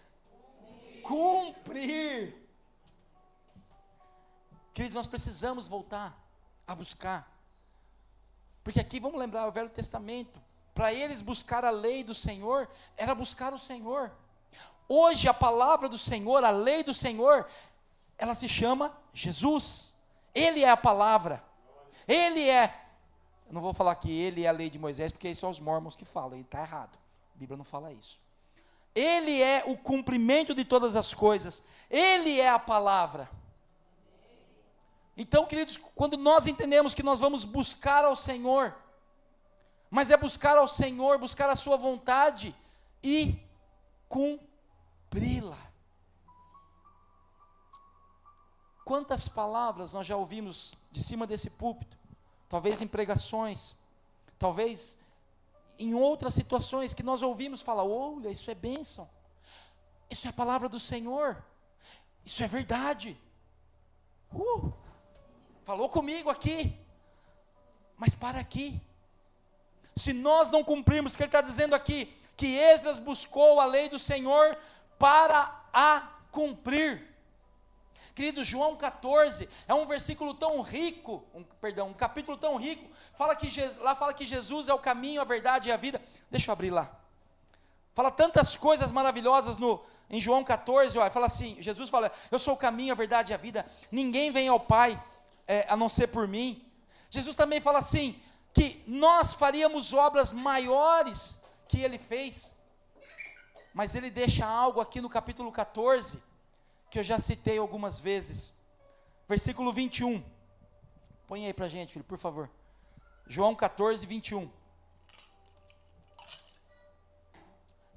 cumprir. Queridos, nós precisamos voltar a buscar, porque aqui vamos lembrar o Velho Testamento, para eles buscar a lei do Senhor, era buscar o Senhor. Hoje a palavra do Senhor, a lei do Senhor, ela se chama Jesus. Ele é a palavra. Ele é, eu não vou falar que ele é a lei de Moisés, porque isso são os mormons que falam, e está errado. A Bíblia não fala isso. Ele é o cumprimento de todas as coisas. Ele é a palavra. Então, queridos, quando nós entendemos que nós vamos buscar ao Senhor, mas é buscar ao Senhor, buscar a sua vontade e cumpri-la. Quantas palavras nós já ouvimos de cima desse púlpito, talvez em pregações, talvez em outras situações que nós ouvimos falar, olha, isso é bênção, isso é a palavra do Senhor, isso é verdade, falou comigo aqui, mas para aqui, se nós não cumprirmos o que ele está dizendo aqui, que Esdras buscou a lei do Senhor para a cumprir. Querido, João 14 é um versículo tão rico, um capítulo tão rico, lá fala que Jesus é o caminho, a verdade e a vida. Deixa eu abrir lá. Fala tantas coisas maravilhosas em João 14, olha, fala assim, Jesus fala, eu sou o caminho, a verdade e a vida, ninguém vem ao Pai a não ser por mim. Jesus também fala assim, que nós faríamos obras maiores que ele fez, mas ele deixa algo aqui no capítulo 14, que eu já citei algumas vezes, versículo 21, põe aí pra gente, filho, por favor, João 14, 21,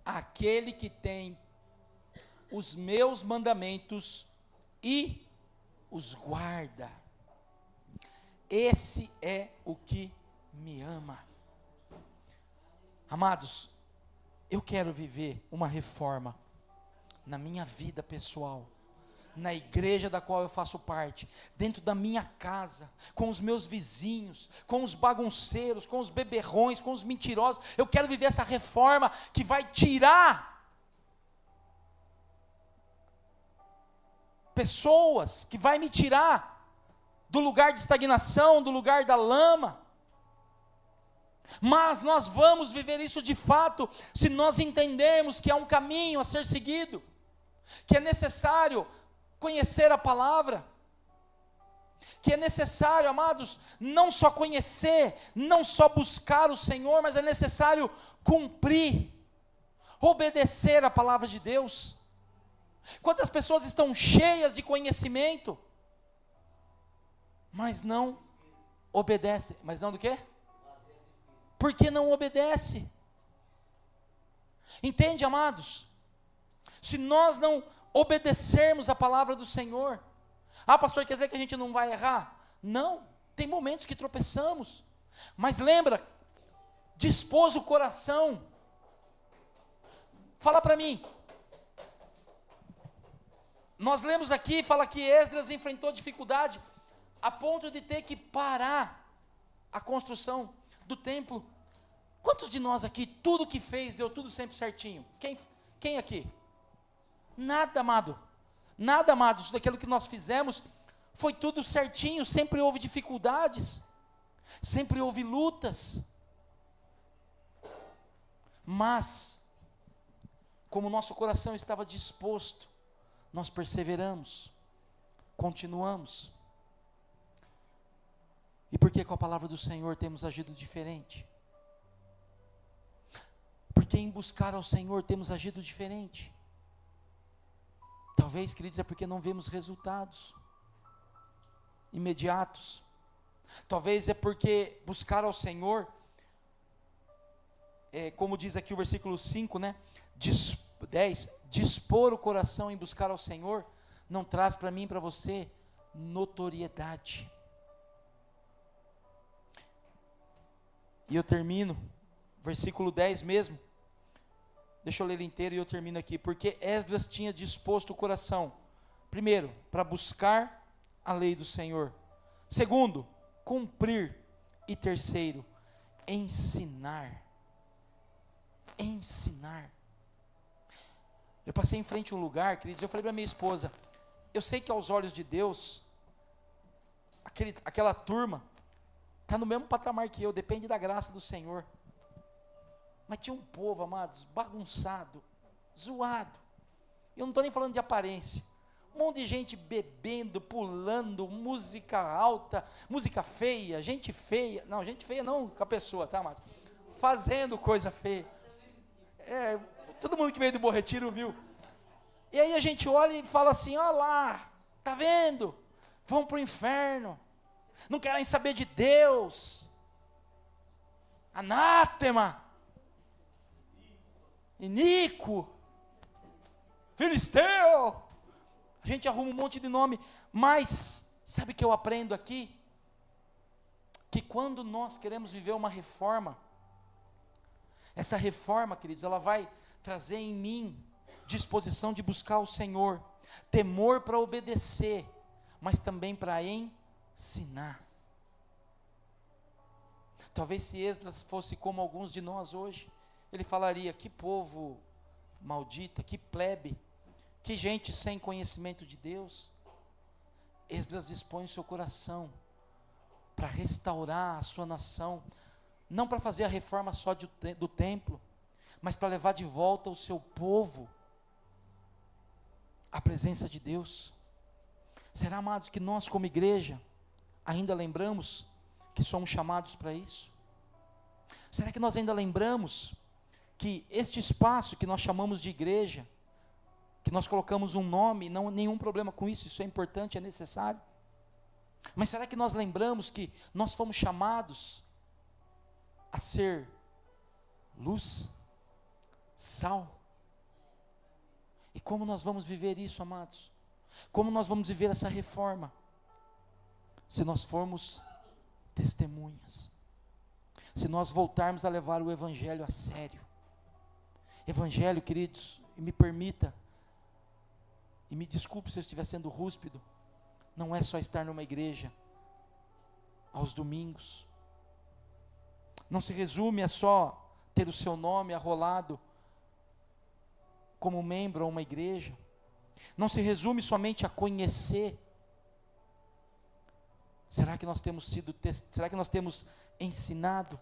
aquele que tem os meus mandamentos e os guarda, esse é o que me ama. Amados, eu quero viver uma reforma na minha vida pessoal, na igreja da qual eu faço parte, dentro da minha casa, com os meus vizinhos, com os bagunceiros, com os beberrões, com os mentirosos. Eu quero viver essa reforma que vai tirar pessoas, que vai me tirar do lugar de estagnação, do lugar da lama. Mas nós vamos viver isso de fato, se nós entendermos que há um caminho a ser seguido, que é necessário conhecer a palavra, que é necessário, amados, não só conhecer, não só buscar o Senhor, mas é necessário cumprir, obedecer a palavra de Deus. Quantas pessoas estão cheias de conhecimento, mas não obedecem, mas não do quê? Por que não obedece? Entende, amados? Se nós não obedecermos a palavra do Senhor, pastor, quer dizer que a gente não vai errar? Não, tem momentos que tropeçamos, mas lembra, dispôs o coração. Fala para mim, nós lemos aqui, fala que Esdras enfrentou dificuldade, a ponto de ter que parar a construção do templo. Quantos de nós aqui, tudo que fez, deu tudo sempre certinho? Quem aqui? Nada, amado. Nada, amados, daquilo que nós fizemos, foi tudo certinho, sempre houve dificuldades, sempre houve lutas. Mas, como o nosso coração estava disposto, nós perseveramos, continuamos. E por que com a palavra do Senhor temos agido diferente? Porque em buscar ao Senhor temos agido diferente. Talvez, queridos, é porque não vemos resultados imediatos. Talvez é porque buscar ao Senhor, como diz aqui o versículo 5, né? 10, dispor o coração em buscar ao Senhor, não traz para mim e para você notoriedade. E eu termino, versículo 10 mesmo, deixa eu ler ele inteiro e eu termino aqui, porque Esdras tinha disposto o coração, primeiro, para buscar a lei do Senhor, segundo, cumprir, e terceiro, ensinar. Eu passei em frente a um lugar, queridos, eu falei para minha esposa, eu sei que aos olhos de Deus, aquela turma, está no mesmo patamar que eu, depende da graça do Senhor. Mas tinha um povo, amados, bagunçado, zoado. Eu não estou nem falando de aparência. Um monte de gente bebendo, pulando, música alta, música feia, gente feia. Não, gente feia não com a pessoa, tá, amados? Fazendo coisa feia. Todo mundo que veio do Bom Retiro viu. E aí a gente olha e fala assim, olha lá, tá vendo? Vão para o inferno. Não querem saber de Deus, anátema, iníquo, filisteu, a gente arruma um monte de nome, mas sabe o que eu aprendo aqui? Que quando nós queremos viver uma reforma, essa reforma, queridos, ela vai trazer em mim disposição de buscar o Senhor, temor para obedecer, mas também para ensinar. Talvez se Esdras fosse como alguns de nós hoje, ele falaria, que povo maldita, que plebe, que gente sem conhecimento de Deus. Esdras dispõe o seu coração para restaurar a sua nação, não para fazer a reforma só do templo, mas para levar de volta o seu povo à presença de Deus. Será, amados, que nós como igreja ainda lembramos que somos chamados para isso? Será que nós ainda lembramos que este espaço que nós chamamos de igreja, que nós colocamos um nome, não nenhum problema com isso, isso é importante, é necessário, mas será que nós lembramos que nós fomos chamados a ser luz, sal? E como nós vamos viver isso, amados? Como nós vamos viver essa reforma? Se nós formos testemunhas, se nós voltarmos a levar o Evangelho a sério. Evangelho, queridos, e me permita, e me desculpe se eu estiver sendo rúspido, não é só estar numa igreja aos domingos, não se resume a só ter o seu nome arrolado como membro a uma igreja, não se resume somente a conhecer. Será que nós temos ensinado?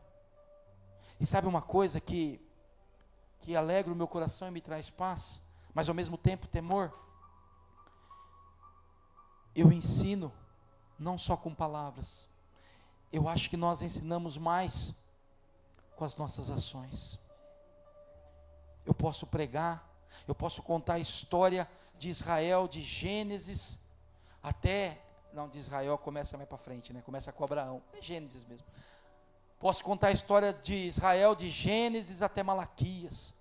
E sabe uma coisa que alegra o meu coração e me traz paz, mas ao mesmo tempo temor? Eu ensino não só com palavras, eu acho que nós ensinamos mais com as nossas ações. Eu posso pregar, eu posso contar a história de Israel, de Gênesis até, não, de Israel começa mais para frente, né? Começa com Abraão, é Gênesis mesmo. Posso contar a história de Israel, de Gênesis até Malaquias.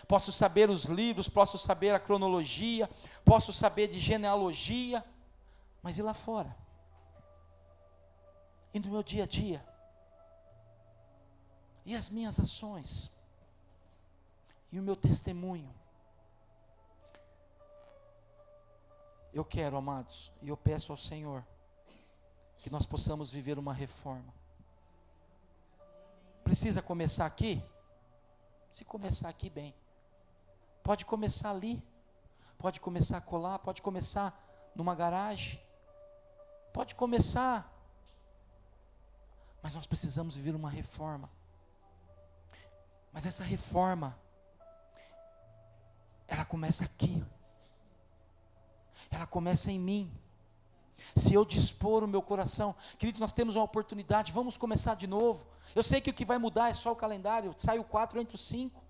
Posso saber os livros, posso saber a cronologia, posso saber de genealogia, mas e lá fora? E no meu dia a dia? E as minhas ações? E o meu testemunho? Eu quero, amados, e eu peço ao Senhor, que nós possamos viver uma reforma. Precisa começar aqui? Se começar aqui, bem. Pode começar ali, pode começar a colar, pode começar numa garagem, pode começar, mas nós precisamos viver uma reforma. Mas essa reforma, ela começa aqui, ela começa em mim. Se eu dispor o meu coração, queridos, nós temos uma oportunidade, vamos começar de novo. Eu sei que o que vai mudar é só o calendário, sai o 4 entre os 5,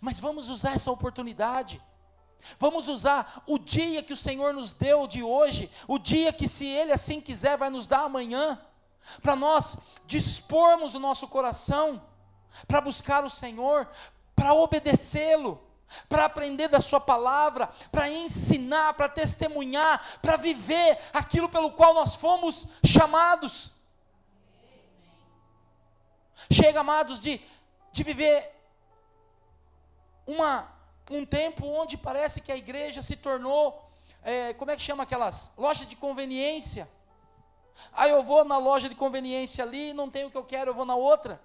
mas vamos usar essa oportunidade, vamos usar o dia que o Senhor nos deu de hoje, o dia que, se Ele assim quiser, vai nos dar amanhã, para nós dispormos o nosso coração, para buscar o Senhor, para obedecê-lo, para aprender da sua palavra, para ensinar, para testemunhar, para viver aquilo pelo qual nós fomos chamados. Chega, amados, de viver um tempo onde parece que a igreja se tornou, como é que chama aquelas lojas de conveniência? Aí eu vou na loja de conveniência ali, não tem o que eu quero, eu vou na outra.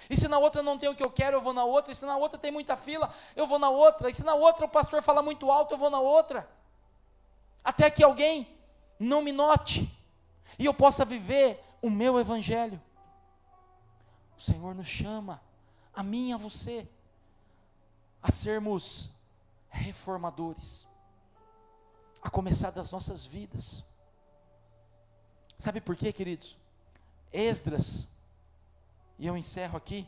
E se na outra não tem o que eu quero, eu vou na outra. E se na outra tem muita fila, eu vou na outra. E se na outra o pastor fala muito alto, eu vou na outra. Até que alguém não me note e eu possa viver o meu evangelho. O Senhor nos chama, a mim e a você, a sermos reformadores, a começar das nossas vidas. Sabe por quê, queridos? Esdras, e eu encerro aqui,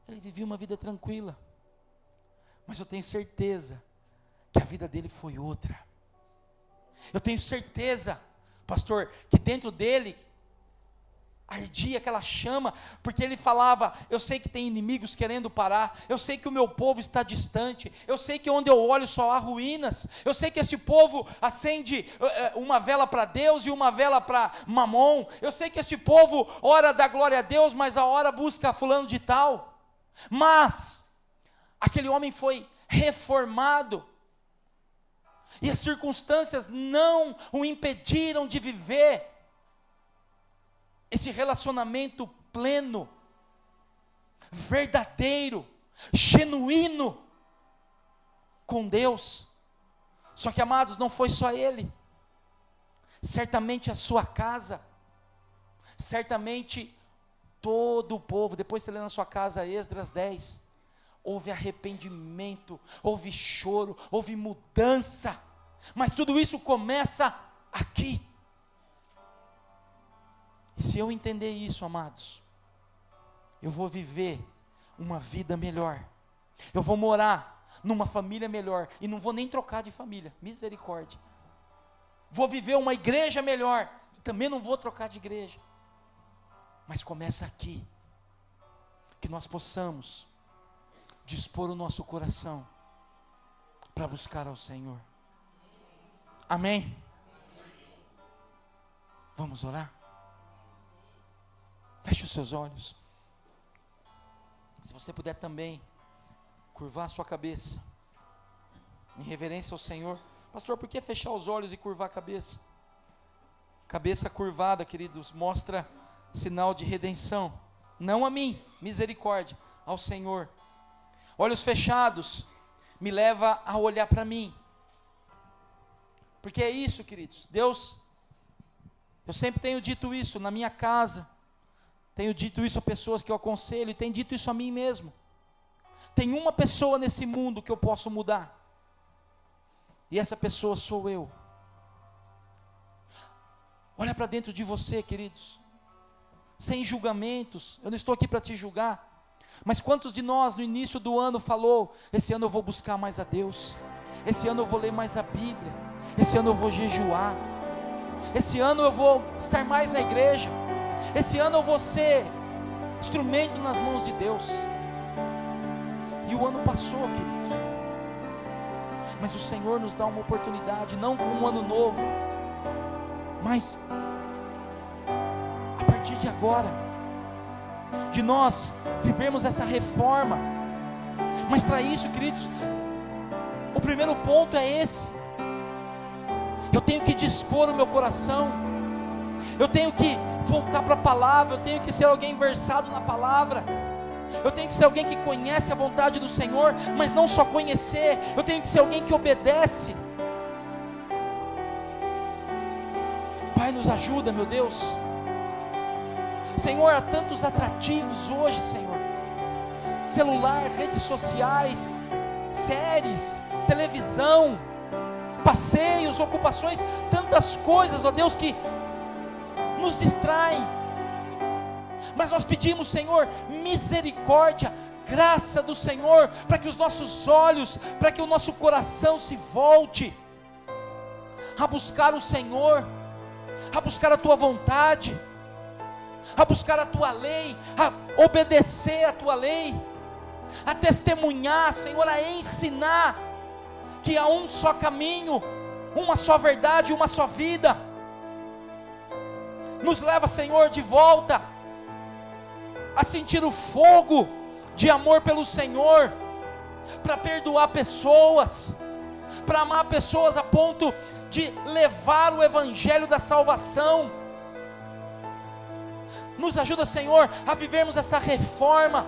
ele vivia uma vida tranquila, mas eu tenho certeza que a vida dele foi outra. Eu tenho certeza, pastor, que dentro dele ardia aquela chama, porque ele falava: eu sei que tem inimigos querendo parar, eu sei que o meu povo está distante, eu sei que onde eu olho só há ruínas, eu sei que este povo acende uma vela para Deus e uma vela para Mamon, eu sei que este povo ora dá glória a Deus, mas a hora busca fulano de tal. Mas aquele homem foi reformado, e as circunstâncias não o impediram de viver esse relacionamento pleno, verdadeiro, genuíno com Deus. Só que, amados, não foi só ele, certamente a sua casa, certamente todo o povo. Depois você lê na sua casa Esdras 10, houve arrependimento, houve choro, houve mudança, mas tudo isso começa aqui. E se eu entender isso, amados, eu vou viver uma vida melhor, eu vou morar numa família melhor, e não vou nem trocar de família, misericórdia. Vou viver uma igreja melhor, também não vou trocar de igreja. Mas começa aqui, que nós possamos dispor o nosso coração para buscar ao Senhor. Amém? Vamos orar? Feche os seus olhos. Se você puder também curvar a sua cabeça em reverência ao Senhor. Pastor, por que fechar os olhos e curvar a cabeça? Cabeça curvada, queridos, mostra sinal de redenção. Não a mim, misericórdia, ao Senhor. Olhos fechados me leva a olhar para mim. Porque é isso, queridos. Deus, eu sempre tenho dito isso na minha casa, Tenho dito isso a pessoas que eu aconselho e tenho dito isso a mim mesmo. Tem uma pessoa nesse mundo que eu posso mudar. E essa pessoa sou eu. Olha para dentro de você, queridos. Sem julgamentos. Eu não estou aqui para te julgar. Mas quantos de nós no início do ano falou: esse ano eu vou buscar mais a Deus. Esse ano eu vou ler mais a Bíblia. Esse ano eu vou jejuar. Esse ano eu vou estar mais na igreja. Esse ano eu vou ser instrumento nas mãos de Deus. E o ano passou, queridos. Mas o Senhor nos dá uma oportunidade, não com um ano novo, mas a partir de agora, de nós vivermos essa reforma. Mas para isso, queridos, o primeiro ponto é esse: eu tenho que dispor o meu coração, eu tenho que voltar para a palavra, eu tenho que ser alguém versado na palavra, eu tenho que ser alguém que conhece a vontade do Senhor, mas não só conhecer, eu tenho que ser alguém que obedece. Pai, nos ajuda, meu Deus. Senhor, há tantos atrativos hoje, Senhor: celular, redes sociais, séries, televisão, passeios, ocupações, tantas coisas, ó Deus, que nos distraem. Mas nós pedimos, Senhor, misericórdia, graça do Senhor, para que os nossos olhos, para que o nosso coração se volte a buscar o Senhor, a buscar a Tua vontade, a buscar a Tua lei, a obedecer a Tua lei, a testemunhar, Senhor, a ensinar que há um só caminho, uma só verdade, uma só vida. Nos leva, Senhor, de volta a sentir o fogo de amor pelo Senhor, para perdoar pessoas, para amar pessoas a ponto de levar o evangelho da salvação. Nos ajuda, Senhor, a vivermos essa reforma,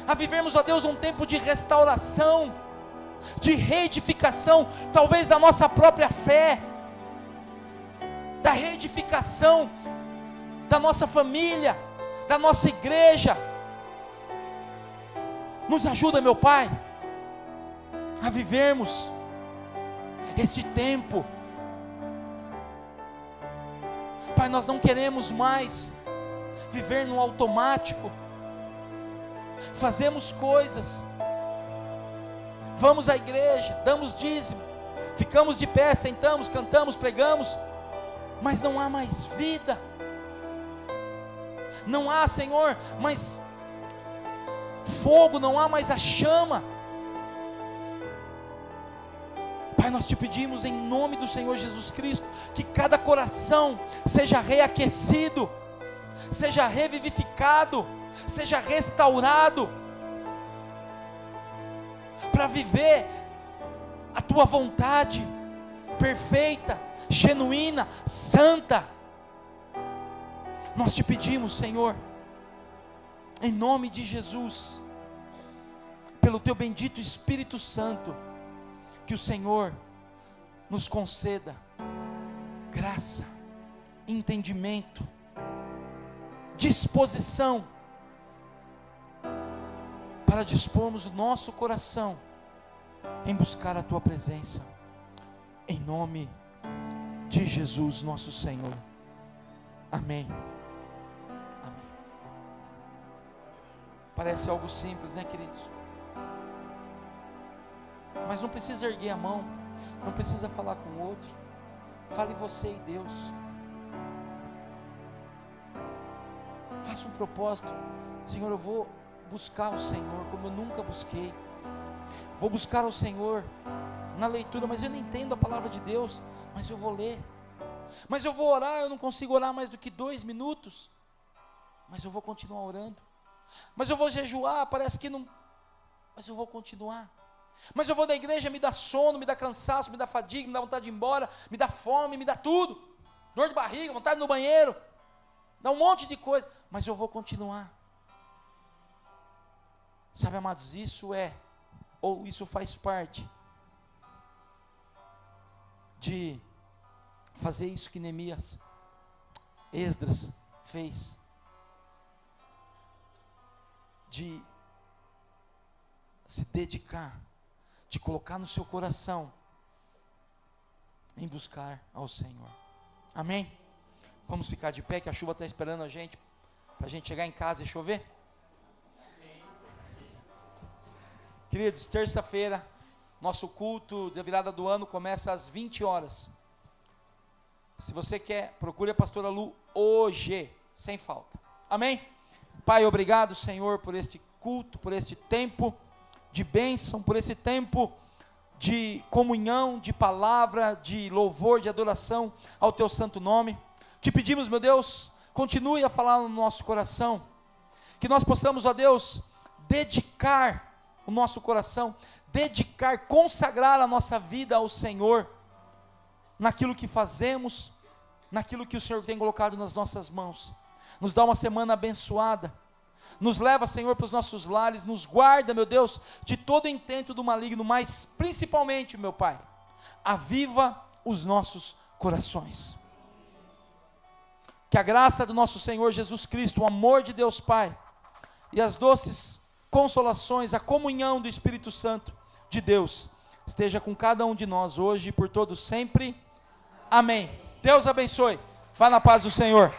a vivermos, ó Deus, um tempo de restauração, de reedificação, talvez da nossa própria fé, da reedificação da nossa família, da nossa igreja. Nos ajuda, meu Pai, a vivermos este tempo. Pai, nós não queremos mais viver no automático. Fazemos coisas, vamos à igreja, damos dízimo, ficamos de pé, sentamos, cantamos, pregamos, mas não há mais vida. Não há, Senhor, mais fogo, não há mais a chama. Pai, nós te pedimos em nome do Senhor Jesus Cristo, que cada coração seja reaquecido, seja revivificado, seja restaurado, para viver a Tua vontade perfeita, genuína, santa. Nós te pedimos, Senhor, em nome de Jesus, pelo Teu bendito Espírito Santo, que o Senhor nos conceda graça, entendimento, disposição, para dispormos o nosso coração em buscar a Tua presença, em nome de Jesus nosso Senhor. Amém. Amém. Parece algo simples, né, queridos? Mas não precisa erguer a mão, não precisa falar com o outro. Fale você e Deus. Faça um propósito: Senhor, eu vou buscar o Senhor como eu nunca busquei. Vou buscar o Senhor na leitura, mas eu não entendo a palavra de Deus, mas eu vou ler. Mas eu vou orar, eu não consigo orar mais do que 2 minutos, mas eu vou continuar orando. Mas eu vou jejuar, parece que não, mas eu vou continuar. Mas eu vou da igreja, me dá sono, me dá cansaço, me dá fadiga, me dá vontade de ir embora, me dá fome, me dá tudo, dor de barriga, vontade no banheiro, dá um monte de coisa, mas eu vou continuar. Sabe, amados, isso faz parte de fazer isso que Neemias, Esdras fez. de se dedicar, de colocar no seu coração em buscar ao Senhor. Amém? Vamos ficar de pé, que a chuva está esperando a gente, para a gente chegar em casa e chover. Queridos, terça-feira, nosso culto de virada do ano começa às 20 horas. Se você quer, procure a pastora Lu hoje, sem falta. Amém? Pai, obrigado, Senhor, por este culto, por este tempo de bênção, por esse tempo de comunhão, de palavra, de louvor, de adoração ao Teu santo nome. Te pedimos, meu Deus, continue a falar no nosso coração, que nós possamos, ó Deus, dedicar o nosso coração, dedicar, consagrar a nossa vida ao Senhor, naquilo que fazemos, naquilo que o Senhor tem colocado nas nossas mãos. Nos dá uma semana abençoada, nos leva, Senhor, para os nossos lares, nos guarda, meu Deus, de todo intento do maligno, mas principalmente, meu Pai, aviva os nossos corações. Que a graça do nosso Senhor Jesus Cristo, o amor de Deus Pai, e as doces consolações, a comunhão do Espírito Santo de Deus, esteja com cada um de nós hoje e por todos sempre. Amém. Deus abençoe. Vá na paz do Senhor.